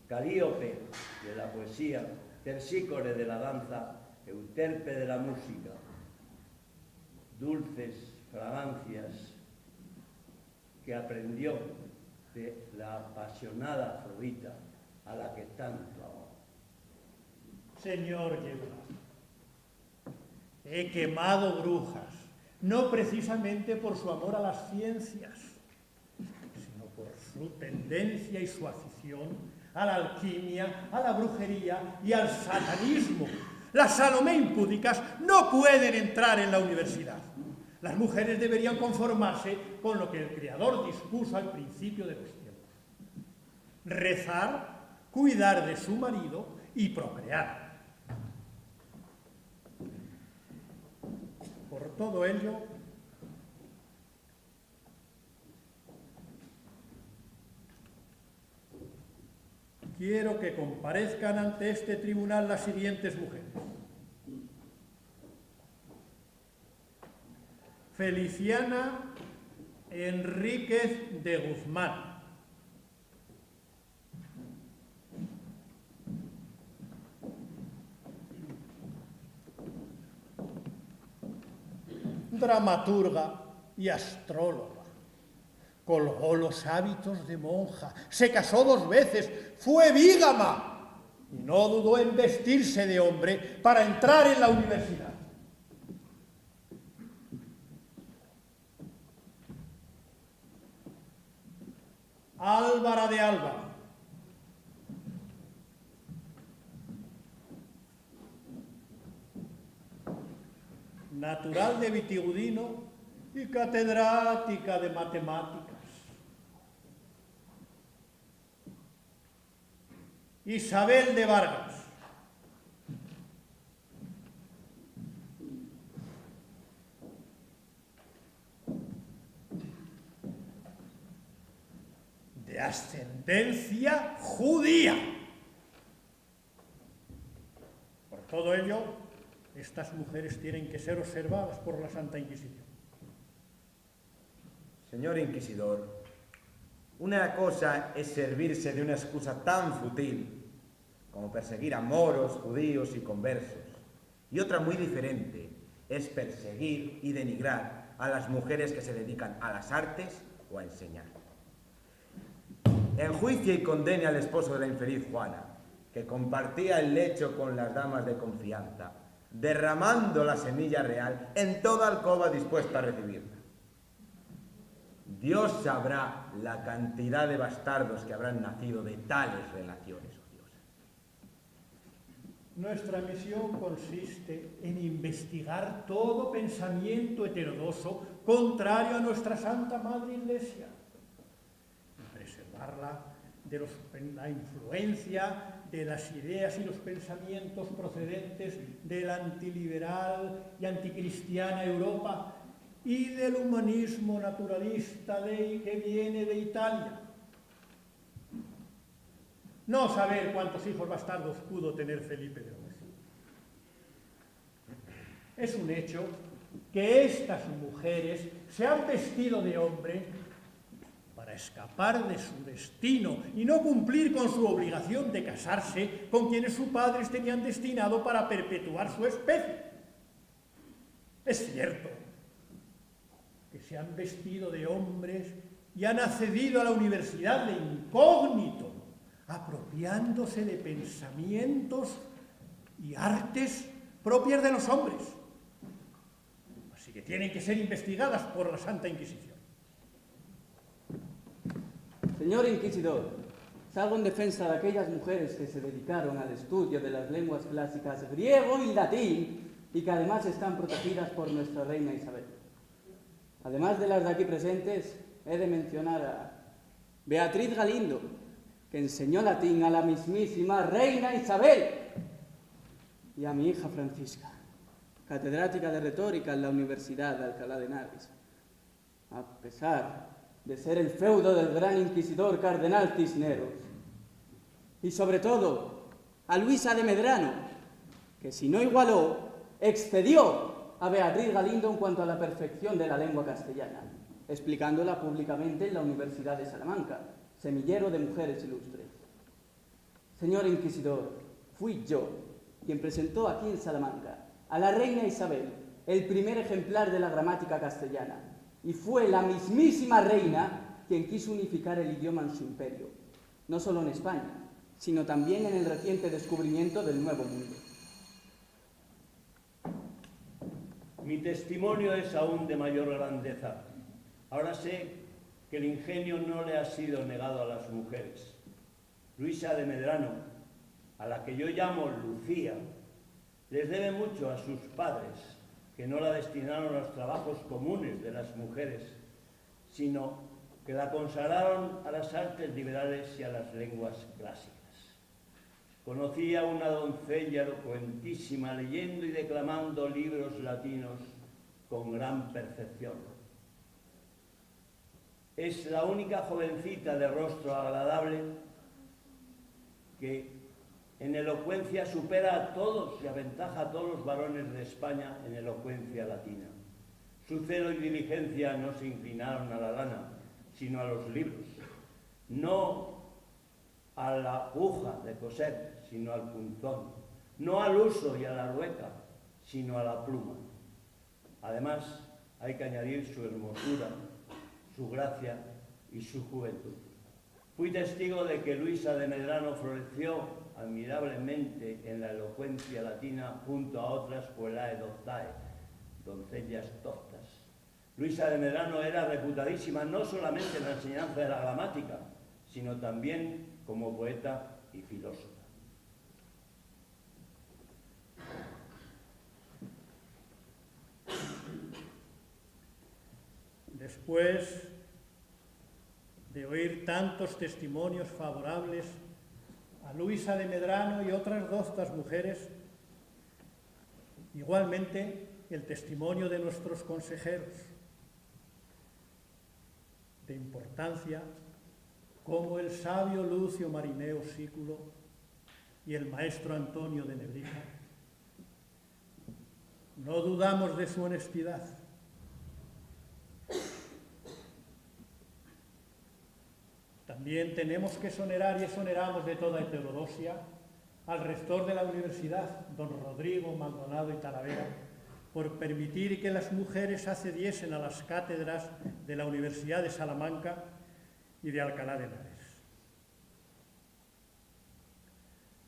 Calíope de la poesía, Terpsícore de la danza, Euterpe de la música, dulces fragancias que aprendió de la apasionada Afrodita a la que tanto amó. Señor Yebra, he quemado brujas, no precisamente por su amor a las ciencias, sino por su tendencia y su afición a la alquimia, a la brujería y al satanismo. Las Salomé impúdicas no pueden entrar en la universidad. Las mujeres deberían conformarse con lo que el Creador dispuso al principio de los tiempos: rezar, cuidar de su marido y procrear. Por todo ello, quiero que comparezcan ante este tribunal las siguientes mujeres: Feliciana Enríquez de Guzmán, dramaturga y astróloga, colgó los hábitos de monja, se casó 2 veces, fue bígama y no dudó en vestirse de hombre para entrar en la universidad. Álvara de Alba. Natural de Vitigudino y catedrática de matemáticas. Isabel de Vargas. De ascendencia judía. Por todo ello, estas mujeres tienen que ser observadas por la Santa Inquisición. Señor Inquisidor, una cosa es servirse de una excusa tan fútil como perseguir a moros, judíos y conversos, y otra muy diferente es perseguir y denigrar a las mujeres que se dedican a las artes o a enseñar. Enjuicie y condene al esposo de la infeliz Juana, que compartía el lecho con las damas de confianza, derramando la semilla real en toda alcoba dispuesta a recibirla. Dios sabrá la cantidad de bastardos que habrán nacido de tales relaciones odiosas. Nuestra misión consiste en investigar todo pensamiento heterodoxo contrario a nuestra Santa Madre Iglesia y preservarla de la influencia de las ideas y los pensamientos procedentes de la antiliberal y anticristiana Europa y del humanismo naturalista que viene de Italia. No saber cuántos hijos bastardos pudo tener Felipe de Orange. Es un hecho que estas mujeres se han vestido de hombre para escapar de su destino y no cumplir con su obligación de casarse con quienes sus padres tenían destinado para perpetuar su especie. Es cierto que se han vestido de hombres y han accedido a la universidad de incógnito, apropiándose de pensamientos y artes propias de los hombres. Así que tienen que ser investigadas por la Santa Inquisición. Señor Inquisidor, salgo en defensa de aquellas mujeres que se dedicaron al estudio de las lenguas clásicas griego y latín y que además están protegidas por nuestra reina Isabel. Además de las de aquí presentes, he de mencionar a Beatriz Galindo, que enseñó latín a la mismísima reina Isabel, y a mi hija Francisca, catedrática de retórica en la Universidad de Alcalá de Henares, a pesar de ser el feudo del gran inquisidor cardenal Cisneros. Y sobre todo, a Luisa de Medrano, que si no igualó, excedió a Beatriz Galindo en cuanto a la perfección de la lengua castellana, explicándola públicamente en la Universidad de Salamanca, semillero de mujeres ilustres. Señor Inquisidor, fui yo quien presentó aquí en Salamanca a la reina Isabel el primer ejemplar de la gramática castellana, y fue la mismísima reina quien quiso unificar el idioma en su imperio, no solo en España, sino también en el reciente descubrimiento del Nuevo Mundo. Mi testimonio es aún de mayor grandeza. Ahora sé que el ingenio no le ha sido negado a las mujeres. Luisa de Medrano, a la que yo llamo Lucía, les debe mucho a sus padres, que no la destinaron a los trabajos comunes de las mujeres, sino que la consagraron a las artes liberales y a las lenguas clásicas. Conocí a una doncella elocuentísima leyendo y declamando libros latinos con gran perfección. Es la única jovencita de rostro agradable que en elocuencia supera a todos y aventaja a todos los varones de España en elocuencia latina. Su celo y diligencia no se inclinaron a la lana, sino a los libros, no a la aguja de coser, sino al punzón, no al uso y a la rueca, sino a la pluma. Además, hay que añadir su hermosura, su gracia y su juventud. Fui testigo de que Luisa de Medrano floreció admirablemente en la elocuencia latina junto a otras puellae doctae, doncellas doctas. Luisa de Medrano era reputadísima no solamente en la enseñanza de la gramática, sino también como poeta y filósofa. Después de oír tantos testimonios favorables a Luisa de Medrano y otras doctas mujeres, igualmente el testimonio de nuestros consejeros, de importancia, como el sabio Lucio Marineo Sículo y el maestro Antonio de Nebrija, no dudamos de su honestidad. También tenemos que exonerar y exoneramos de toda heterodoxia al rector de la universidad, don Rodrigo Maldonado y Talavera, por permitir que las mujeres accediesen a las cátedras de la Universidad de Salamanca y de Alcalá de Henares.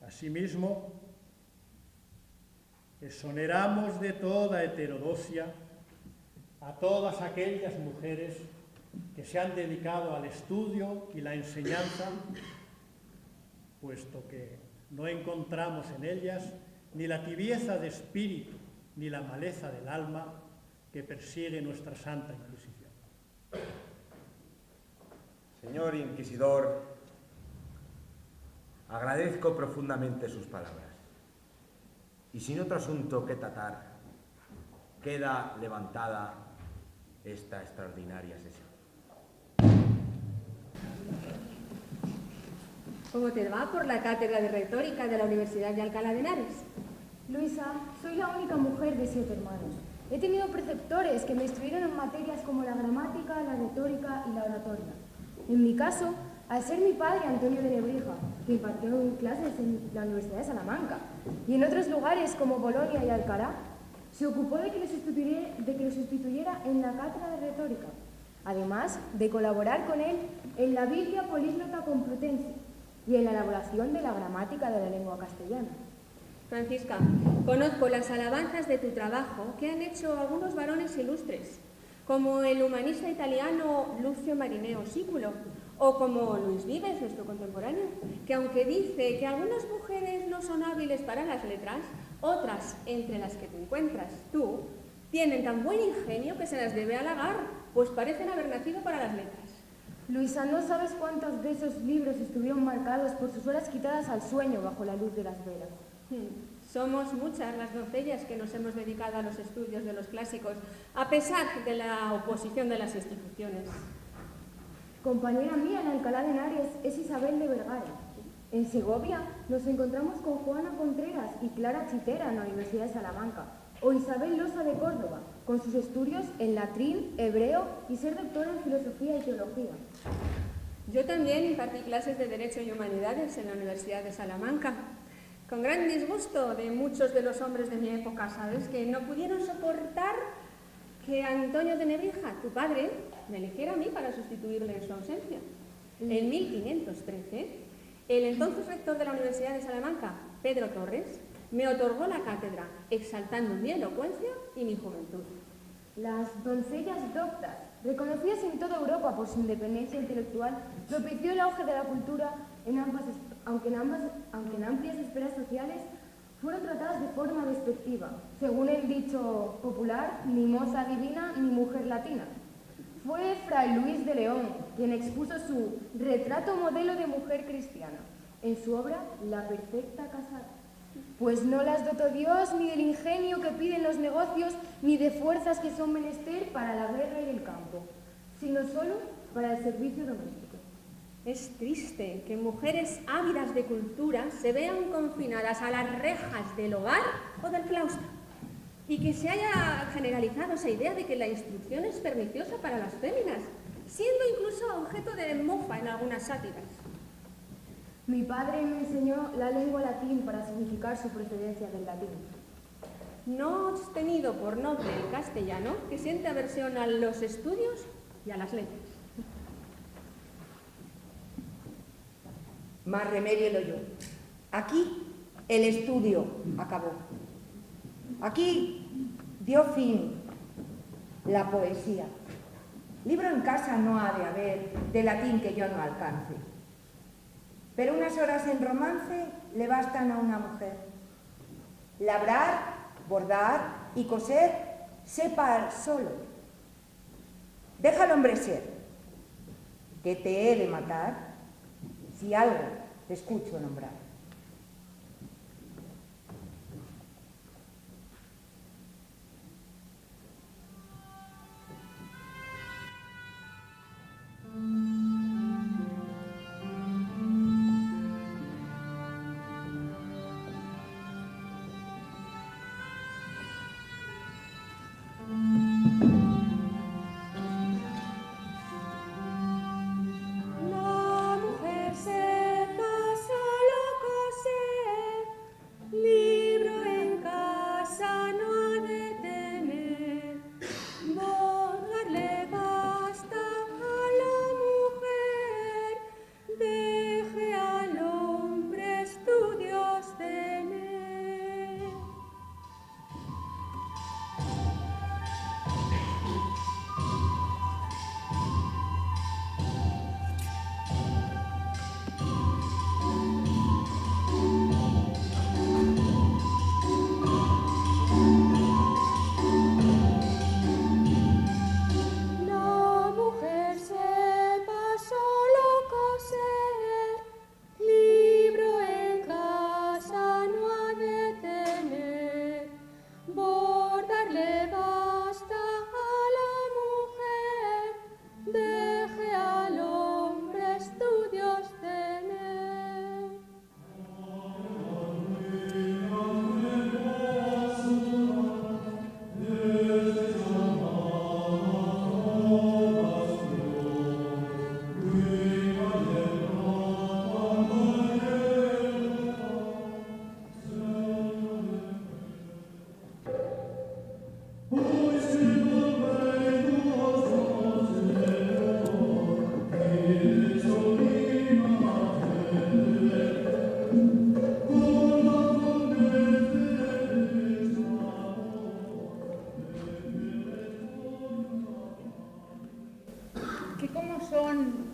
Asimismo, exoneramos de toda heterodoxia a todas aquellas mujeres que se han dedicado al estudio y la enseñanza, puesto que no encontramos en ellas ni la tibieza de espíritu ni la maleza del alma que persigue nuestra Santa Inquisición. Señor Inquisidor, agradezco profundamente sus palabras. Y sin otro asunto que tratar, queda levantada esta extraordinaria sesión. ¿Cómo te va por la cátedra de retórica de la Universidad de Alcalá de Henares? Luisa, soy la única mujer de 7 hermanos. He tenido preceptores que me instruyeron en materias como la gramática, la retórica y la oratoria. En mi caso, al ser mi padre Antonio de Nebrija, que impartió clases en la Universidad de Salamanca y en otros lugares como Bolonia y Alcalá, se ocupó de que lo sustituyera en la cátedra de retórica, además de colaborar con él en la Biblia Políglota Complutense y en la elaboración de la gramática de la lengua castellana. Francisca, conozco las alabanzas de tu trabajo que han hecho algunos varones ilustres, como el humanista italiano Lucio Marineo Sículo, o como Luis Vives, nuestro contemporáneo, que aunque dice que algunas mujeres no son hábiles para las letras, otras, entre las que te encuentras tú, tienen tan buen ingenio que se las debe halagar, pues parecen haber nacido para las letras. Luisa, no sabes cuántos de esos libros estuvieron marcados por sus horas quitadas al sueño bajo la luz de las velas. Somos muchas las doncellas que nos hemos dedicado a los estudios de los clásicos, a pesar de la oposición de las instituciones. Compañera mía en Alcalá de Henares es Isabel de Vergara. En Segovia nos encontramos con Juana Contreras y Clara Chitera en la Universidad de Salamanca, o Isabel Losa de Córdoba, con sus estudios en latín, hebreo y ser doctora en filosofía y teología. Yo también impartí clases de Derecho y Humanidades en la Universidad de Salamanca, con gran disgusto de muchos de los hombres de mi época, ¿sabes?, que no pudieron soportar que Antonio de Nebrija, tu padre, me eligiera a mí para sustituirle en su ausencia. En 1513, el entonces rector de la Universidad de Salamanca, Pedro Torres, me otorgó la cátedra, exaltando mi elocuencia y mi juventud. Las doncellas doctas, reconocidas en toda Europa por su independencia intelectual, propició el auge de la cultura, aunque en amplias esferas sociales fueron tratadas de forma despectiva, según el dicho popular, ni moza divina ni mujer latina. Fue Fray Luis de León quien expuso su retrato modelo de mujer cristiana en su obra La perfecta casada. Pues no las dotó Dios ni del ingenio que piden los negocios, ni de fuerzas que son menester para la guerra y el campo, sino solo para el servicio doméstico. Es triste que mujeres ávidas de cultura se vean confinadas a las rejas del hogar o del claustro, y que se haya generalizado esa idea de que la instrucción es perniciosa para las féminas, siendo incluso objeto de mofa en algunas sátiras. Mi padre me enseñó la lengua latín para significar su procedencia del latín. No has tenido por noble el castellano, que siente aversión a los estudios y a las letras. más remedio lo yo. Aquí el estudio acabó. Aquí dio fin la poesía. Libro en casa no ha de haber, de latín que yo no alcance. Pero unas horas en romance le bastan a una mujer. Labrar, bordar y coser, sepa solo. Deja al hombre ser, que te he de matar si algo te escucho nombrar.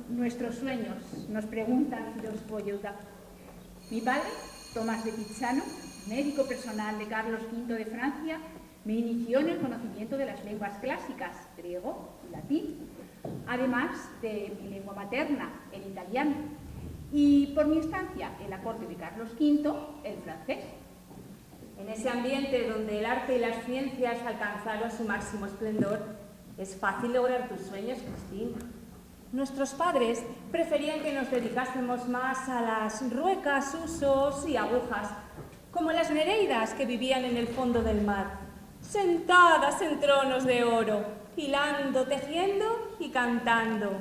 Nuestros sueños, nos preguntan Filósofo Yehuda. Mi padre, Tomás de Pizzano, médico personal de Carlos V de Francia, me inició en el conocimiento de las lenguas clásicas, griego y latín, además de mi lengua materna, el italiano, y por mi estancia en la corte de Carlos V, el francés. En ese ambiente donde el arte y las ciencias alcanzaron su máximo esplendor, es fácil lograr tus sueños, Cristina. Nuestros padres preferían que nos dedicásemos más a las ruecas, usos y agujas, como las nereidas que vivían en el fondo del mar, sentadas en tronos de oro, hilando, tejiendo y cantando.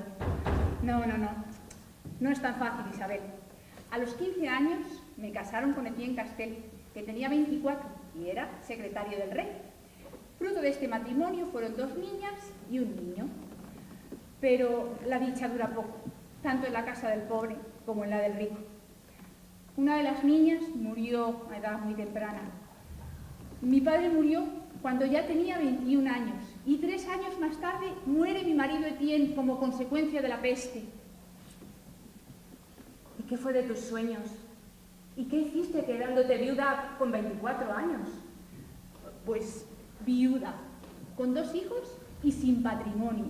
No es tan fácil, Isabel. A los 15 años me casaron con Etienne Castel, que tenía 24 y era secretario del rey. Fruto de este matrimonio fueron 2 niñas y un niño. Pero la dicha dura poco, tanto en la casa del pobre como en la del rico. Una de las niñas murió a edad muy temprana. Mi padre murió cuando ya tenía 21 años y 3 años más tarde muere mi marido Etienne como consecuencia de la peste. ¿Y qué fue de tus sueños? ¿Y qué hiciste quedándote viuda con 24 años? Pues viuda, con 2 hijos y sin patrimonio.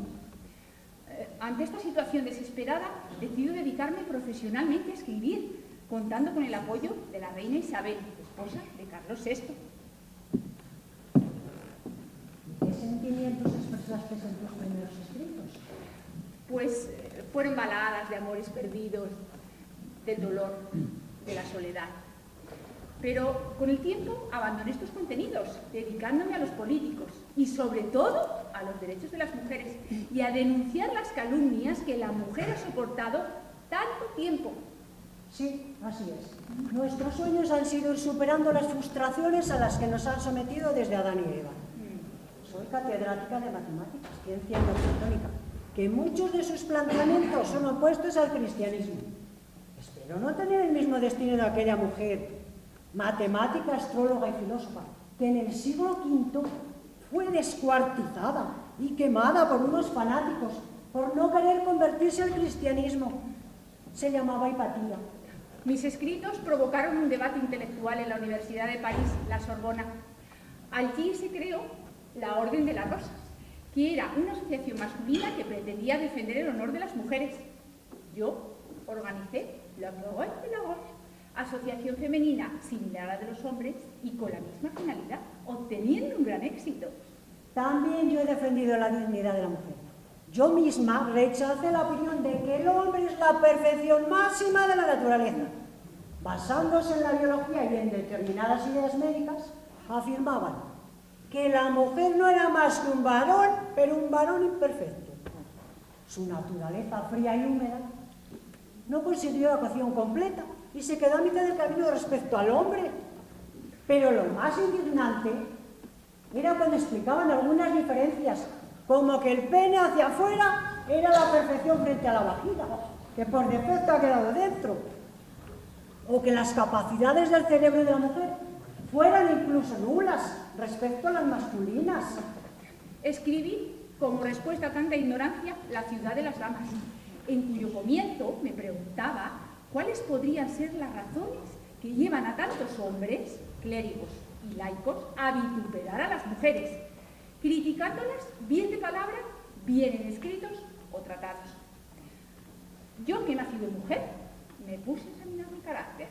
Ante esta situación desesperada, decido dedicarme profesionalmente a escribir, contando con el apoyo de la reina Isabel, esposa de Carlos VI. ¿Qué sentimientos expresaste en tus primeros escritos? Pues fueron baladas de amores perdidos, del dolor, de la soledad. Pero con el tiempo abandoné estos contenidos, dedicándome a los políticos y sobre todo a los derechos de las mujeres y a denunciar las calumnias que la mujer ha soportado tanto tiempo. Sí, así es. Nuestros sueños han sido ir superando las frustraciones a las que nos han sometido desde Adán y Eva. Soy catedrática de matemáticas, ciencia neoplatónica, que muchos de sus planteamientos son opuestos al cristianismo. Espero pero no tener el mismo destino de aquella mujer, matemática, astróloga y filósofa, que en el siglo V fue descuartizada y quemada por unos fanáticos por no querer convertirse al cristianismo. Se llamaba Hipatía. Mis escritos provocaron un debate intelectual en la Universidad de París, la Sorbona. Allí se creó la Orden de las Rosas, que era una asociación masculina que pretendía defender el honor de las mujeres. Yo organicé la Orden de la Rose, asociación femenina similar a la de los hombres y con la misma finalidad, obteniendo un gran éxito. También yo he defendido la dignidad de la mujer. Yo misma rechacé la opinión de que el hombre es la perfección máxima de la naturaleza. Basándose en la biología y en determinadas ideas médicas, afirmaban que la mujer no era más que un varón, pero un varón imperfecto. Su naturaleza fría y húmeda no consiguió la ecuación completa y se quedó a mitad del camino respecto al hombre. Pero lo más indignante era cuando explicaban algunas diferencias, como que el pene hacia afuera era la perfección frente a la vagina, que por defecto ha quedado dentro, o que las capacidades del cerebro de la mujer fueran incluso nulas respecto a las masculinas. Escribí, como respuesta a tanta ignorancia, La ciudad de las damas, en cuyo comienzo me preguntaba cuáles podrían ser las razones que llevan a tantos hombres, clérigos y laicos, a vituperar a las mujeres, criticándolas bien de palabra, bien en escritos o tratados. Yo, que he nacido mujer, me puse a examinar mi carácter.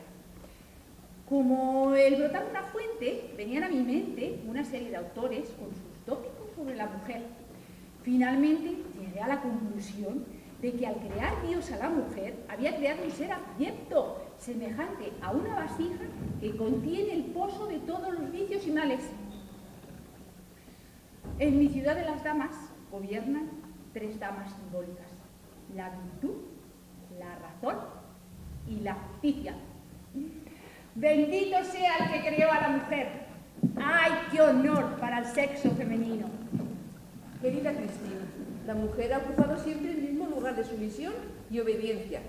Como el brotar de una fuente, venían a mi mente una serie de autores con sus tópicos sobre la mujer. Finalmente llegué a la conclusión de que al crear Dios a la mujer, había creado un ser abyecto, semejante a una vasija que contiene el pozo de todos los vicios y males. En mi ciudad de las damas gobiernan 3 damas simbólicas: la virtud, la razón y la justicia. Bendito sea el que creó a la mujer. ¡Ay, qué honor para el sexo femenino! Querida Cristina, la mujer ha ocupado siempre el mismo lugar de sumisión y obediencia.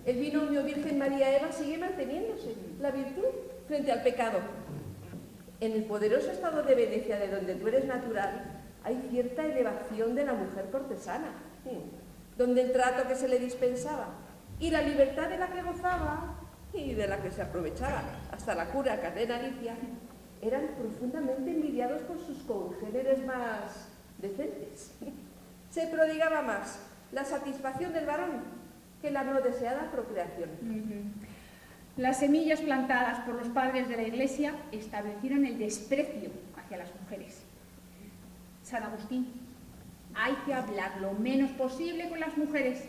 El binomio Virgen María-Eva sigue manteniéndose, la virtud frente al pecado. En el poderoso estado de Venecia, de donde tú eres natural, hay cierta elevación de la mujer cortesana, donde el trato que se le dispensaba y la libertad de la que gozaba y de la que se aprovechaba, hasta la cura Carrera Alicia, eran profundamente envidiados por sus congéneres más decentes. Se prodigaba más la satisfacción del varón que la no deseada procreación. Las semillas plantadas por los padres de la Iglesia establecieron el desprecio hacia las mujeres. San Agustín: hay que hablar lo menos posible con las mujeres.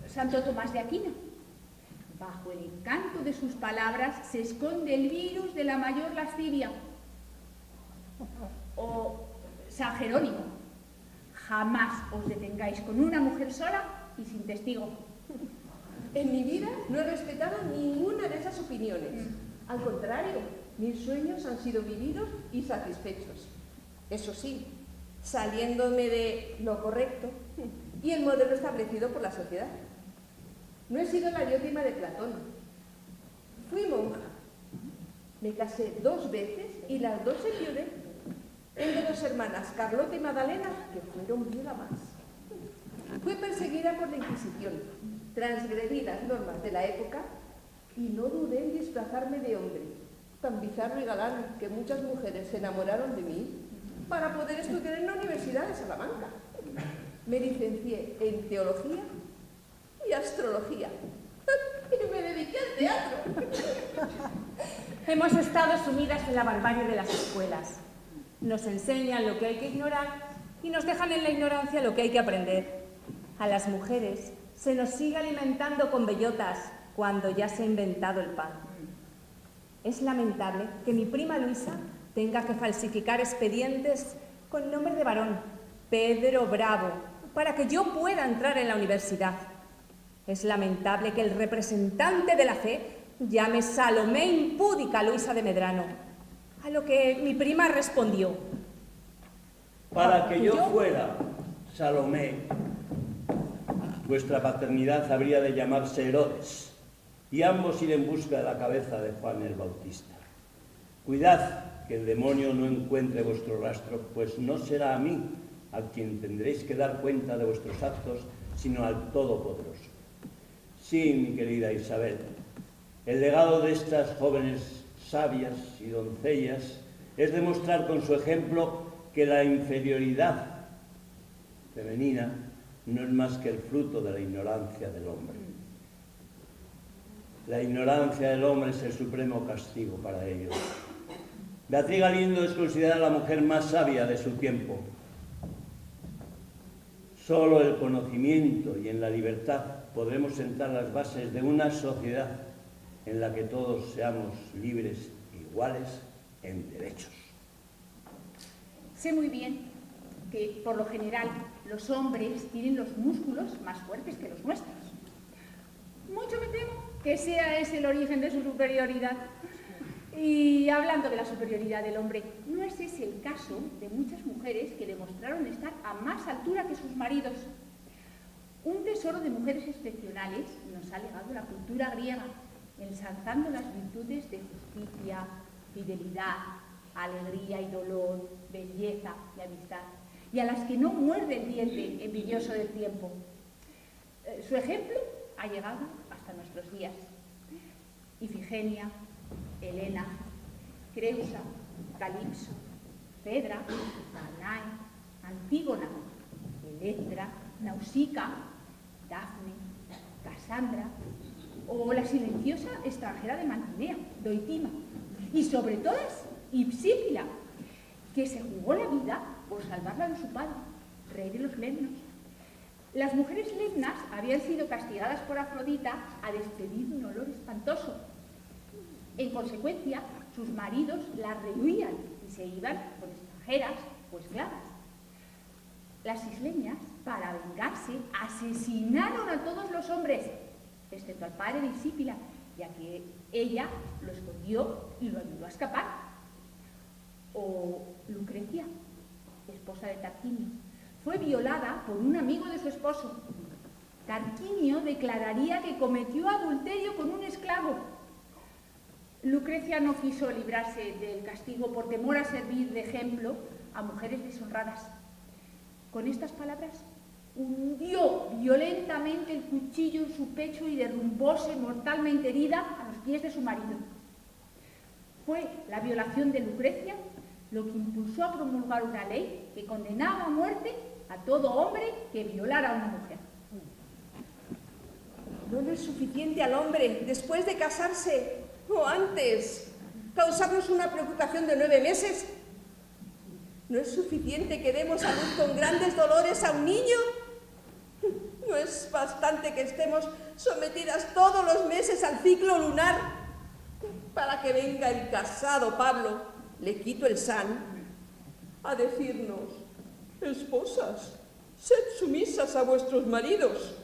Santo Tomás de Aquino: bajo el encanto de sus palabras se esconde el virus de la mayor lascivia. O San Jerónimo: jamás os detengáis con una mujer sola y sin testigo. En mi vida no he respetado ninguna de esas opiniones. Al contrario, mis sueños han sido vividos y satisfechos. Eso sí, saliéndome de lo correcto y el modelo establecido por la sociedad. No he sido la diótima de Platón. Fui monja. Me casé 2 veces y las 2 enviudé. Tengo 2 hermanas, Carlota y Magdalena, que fueron viudas. Fui perseguida por la Inquisición, transgredí las normas de la época y no dudé en disfrazarme de hombre, tan bizarro y galán que muchas mujeres se enamoraron de mí para poder estudiar en la Universidad de Salamanca. Me licencié en Teología y Astrología y me dediqué al teatro. Hemos estado sumidas en la barbarie de las escuelas. Nos enseñan lo que hay que ignorar y nos dejan en la ignorancia lo que hay que aprender. A las mujeres se nos sigue alimentando con bellotas cuando ya se ha inventado el pan. Es lamentable que mi prima Luisa tenga que falsificar expedientes con nombre de varón, Pedro Bravo, para que yo pueda entrar en la universidad. Es lamentable que el representante de la fe llame Salomé impúdica a Luisa de Medrano, a lo que mi prima respondió: para que yo fuera Salomé vuestra paternidad habría de llamarse Herodes, y ambos ir en busca de la cabeza de Juan el Bautista. Cuidad que el demonio no encuentre vuestro rastro, pues no será a mí a quien tendréis que dar cuenta de vuestros actos, sino al Todopoderoso. Sí, mi querida Isabel, el legado de estas jóvenes sabias y doncellas es demostrar con su ejemplo que la inferioridad femenina no es más que el fruto de la ignorancia del hombre. La ignorancia del hombre es el supremo castigo para ellos. Beatriz Galindo es considerada la mujer más sabia de su tiempo. Solo el conocimiento y en la libertad podremos sentar las bases de una sociedad en la que todos seamos libres e iguales en derechos. Sé muy bien que, por lo general, los hombres tienen los músculos más fuertes que los nuestros. Mucho me temo que sea ese el origen de su superioridad. Y hablando de la superioridad del hombre, ¿no es ese el caso de muchas mujeres que demostraron estar a más altura que sus maridos? Un tesoro de mujeres excepcionales nos ha legado la cultura griega, ensalzando las virtudes de justicia, fidelidad, alegría y dolor, belleza y amistad, y a las que no muerde el diente envidioso del tiempo. Su ejemplo ha llegado hasta nuestros días. Ifigenia, Helena, Creusa, Calipso, Fedra, Danae, Antígona, Electra, Nausica, Dafne, Casandra o la silenciosa extranjera de Mantinea, Doitima, y sobre todas, Hipsípila, que se jugó la vida por salvarla de su padre, rey de los lemnos. Las mujeres lemnas habían sido castigadas por Afrodita a despedir un olor espantoso. En consecuencia, sus maridos las rehuían y se iban con extranjeras o esclavas. Las isleñas, para vengarse, asesinaron a todos los hombres, excepto al padre de Hipsípila, ya que ella lo escondió y lo ayudó a escapar. O Lucrecia, esposa de Tarquinio, fue violada por un amigo de su esposo. Tarquinio declararía que cometió adulterio con un esclavo. Lucrecia no quiso librarse del castigo por temor a servir de ejemplo a mujeres deshonradas. Con estas palabras, hundió violentamente el cuchillo en su pecho y derrumbóse mortalmente herida a los pies de su marido. Fue la violación de Lucrecia lo que impulsó a promulgar una ley que condenaba a muerte a todo hombre que violara a una mujer. ¿No le es suficiente al hombre, después de casarse o antes, causarnos una preocupación de 9 meses? ¿No es suficiente que demos a luz con grandes dolores a un niño? ¿No es bastante que estemos sometidas todos los meses al ciclo lunar para que venga el casado Pablo, le quito el san, a decirnos: esposas, sed sumisas a vuestros maridos?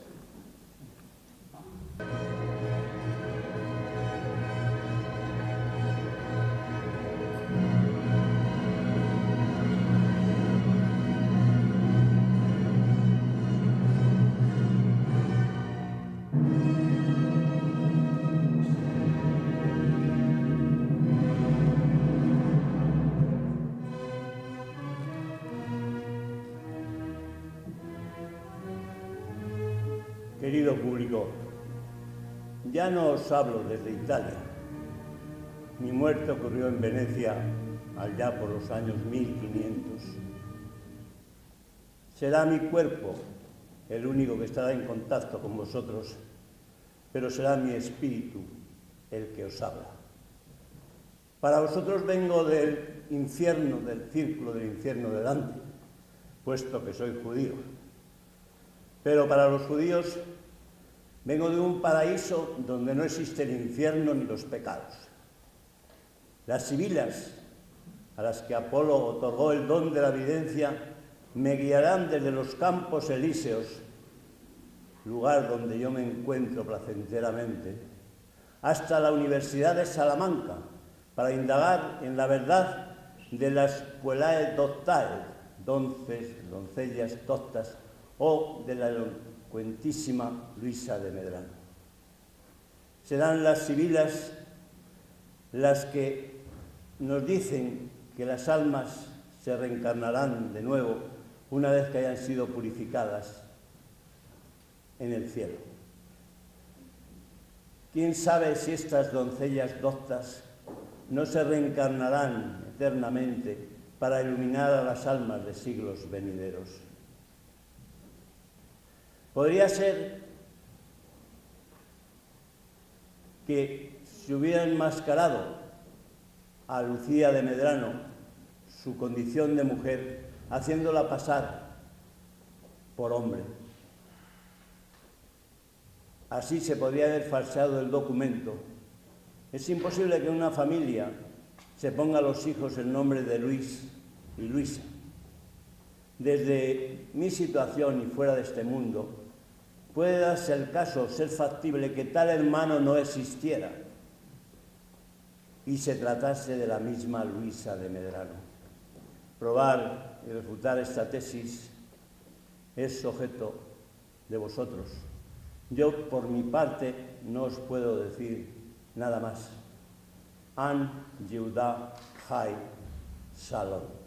Querido público, ya no os hablo desde Italia. Mi muerte ocurrió en Venecia allá por los años 1500. Será mi cuerpo el único que estará en contacto con vosotros, pero será mi espíritu el que os habla. Para vosotros vengo del infierno, del círculo del infierno de Dante, puesto que soy judío. Pero para los judíos vengo de un paraíso donde no existe el infierno ni los pecados. Las sibilas, a las que Apolo otorgó el don de la videncia, me guiarán desde los campos elíseos, lugar donde yo me encuentro placenteramente, hasta la Universidad de Salamanca, para indagar en la verdad de las puellae doctae, doncellas doctas, o de la cuentísima Luisa de Medrano. Serán las sibilas las que nos dicen que las almas se reencarnarán de nuevo una vez que hayan sido purificadas en el cielo. ¿Quién sabe si estas doncellas doctas no se reencarnarán eternamente para iluminar a las almas de siglos venideros? Podría ser que se hubiera enmascarado a Lucía de Medrano su condición de mujer, haciéndola pasar por hombre. Así se podría haber falseado el documento. Es imposible que en una familia se ponga a los hijos el nombre de Luis y Luisa. Desde mi situación y fuera de este mundo, puede darse el caso, ser factible, que tal hermano no existiera y se tratase de la misma Luisa de Medrano. Probar y refutar esta tesis es objeto de vosotros. Yo, por mi parte, no os puedo decir nada más. An Yehuda Chai Shalom.